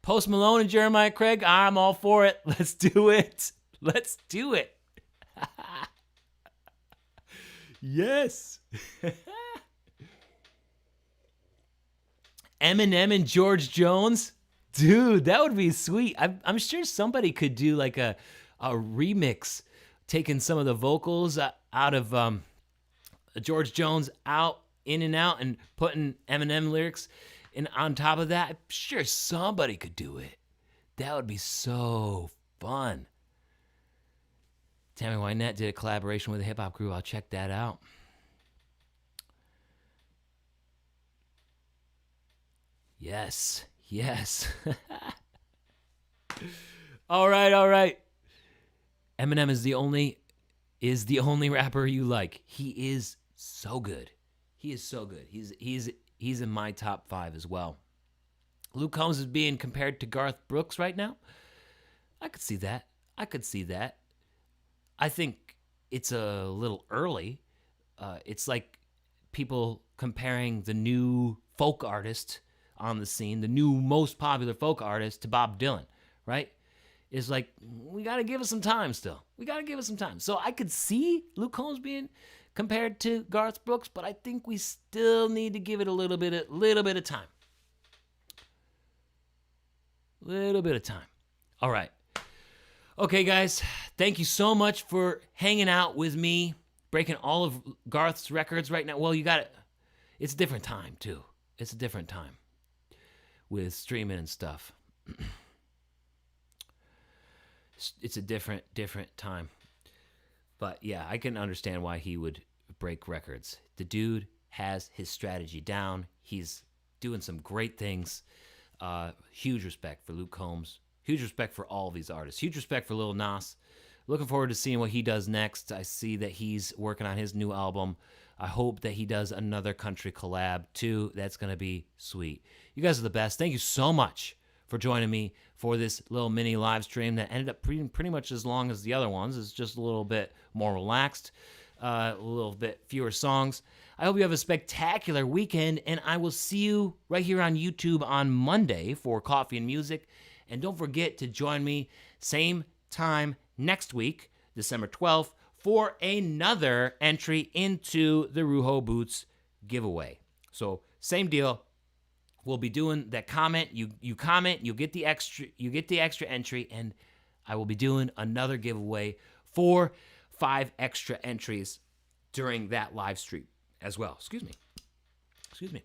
Post Malone and Jeremiah Craig, I'm all for it. Let's do it. Let's do it. Yes. Eminem and George Jones. Dude, that would be sweet. I'm sure somebody could do like a remix, taking some of the vocals out of George Jones in and out, and putting Eminem lyrics on top of that. I'm sure somebody could do it. That would be so fun. Tammy Wynette did a collaboration with a hip-hop crew. I'll check that out. Yes. All right. Eminem is the only rapper you like. He is so good. He's in my top 5 as well. Luke Combs is being compared to Garth Brooks right now. I could see that. I think it's a little early. It's like people comparing the new folk artist on the scene, the new most popular folk artist, to Bob Dylan, right? It's like, we got to give it some time still. So I could see Luke Combs being compared to Garth Brooks, but I think we still need to give it a little bit of time. All right. Okay, guys, thank you so much for hanging out with me, breaking all of Garth's records right now. Well, it's a different time, too. It's a different time with streaming and stuff. It's a different time. But yeah, I can understand why he would break records. The dude has his strategy down. He's doing some great things. Huge respect for Luke Combs. Huge respect for all of these artists. Huge respect for Lil Nas. Looking forward to seeing what he does next. I see that he's working on his new album. I hope that he does another country collab too. That's going to be sweet. You guys are the best. Thank you so much for joining me for this little mini live stream that ended up pretty much as long as the other ones. It's just a little bit more relaxed, a little bit fewer songs. I hope you have a spectacular weekend, and I will see you right here on YouTube on Monday for Coffee and Music. And don't forget to join me same time next week, December 12th, for another entry into the Rujo Boots Giveaway. So same deal. We'll be doing that comment. You comment, you get the extra entry, and I will be doing another giveaway for 5 extra entries during that live stream as well. Excuse me.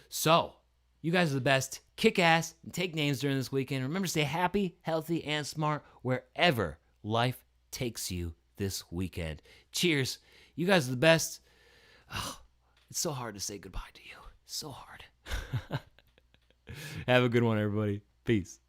So, you guys are the best. Kick ass and take names during this weekend. Remember to stay happy, healthy, and smart wherever life takes you this weekend. Cheers. You guys are the best. Oh, it's so hard to say goodbye to you. So hard. Have a good one, everybody. Peace.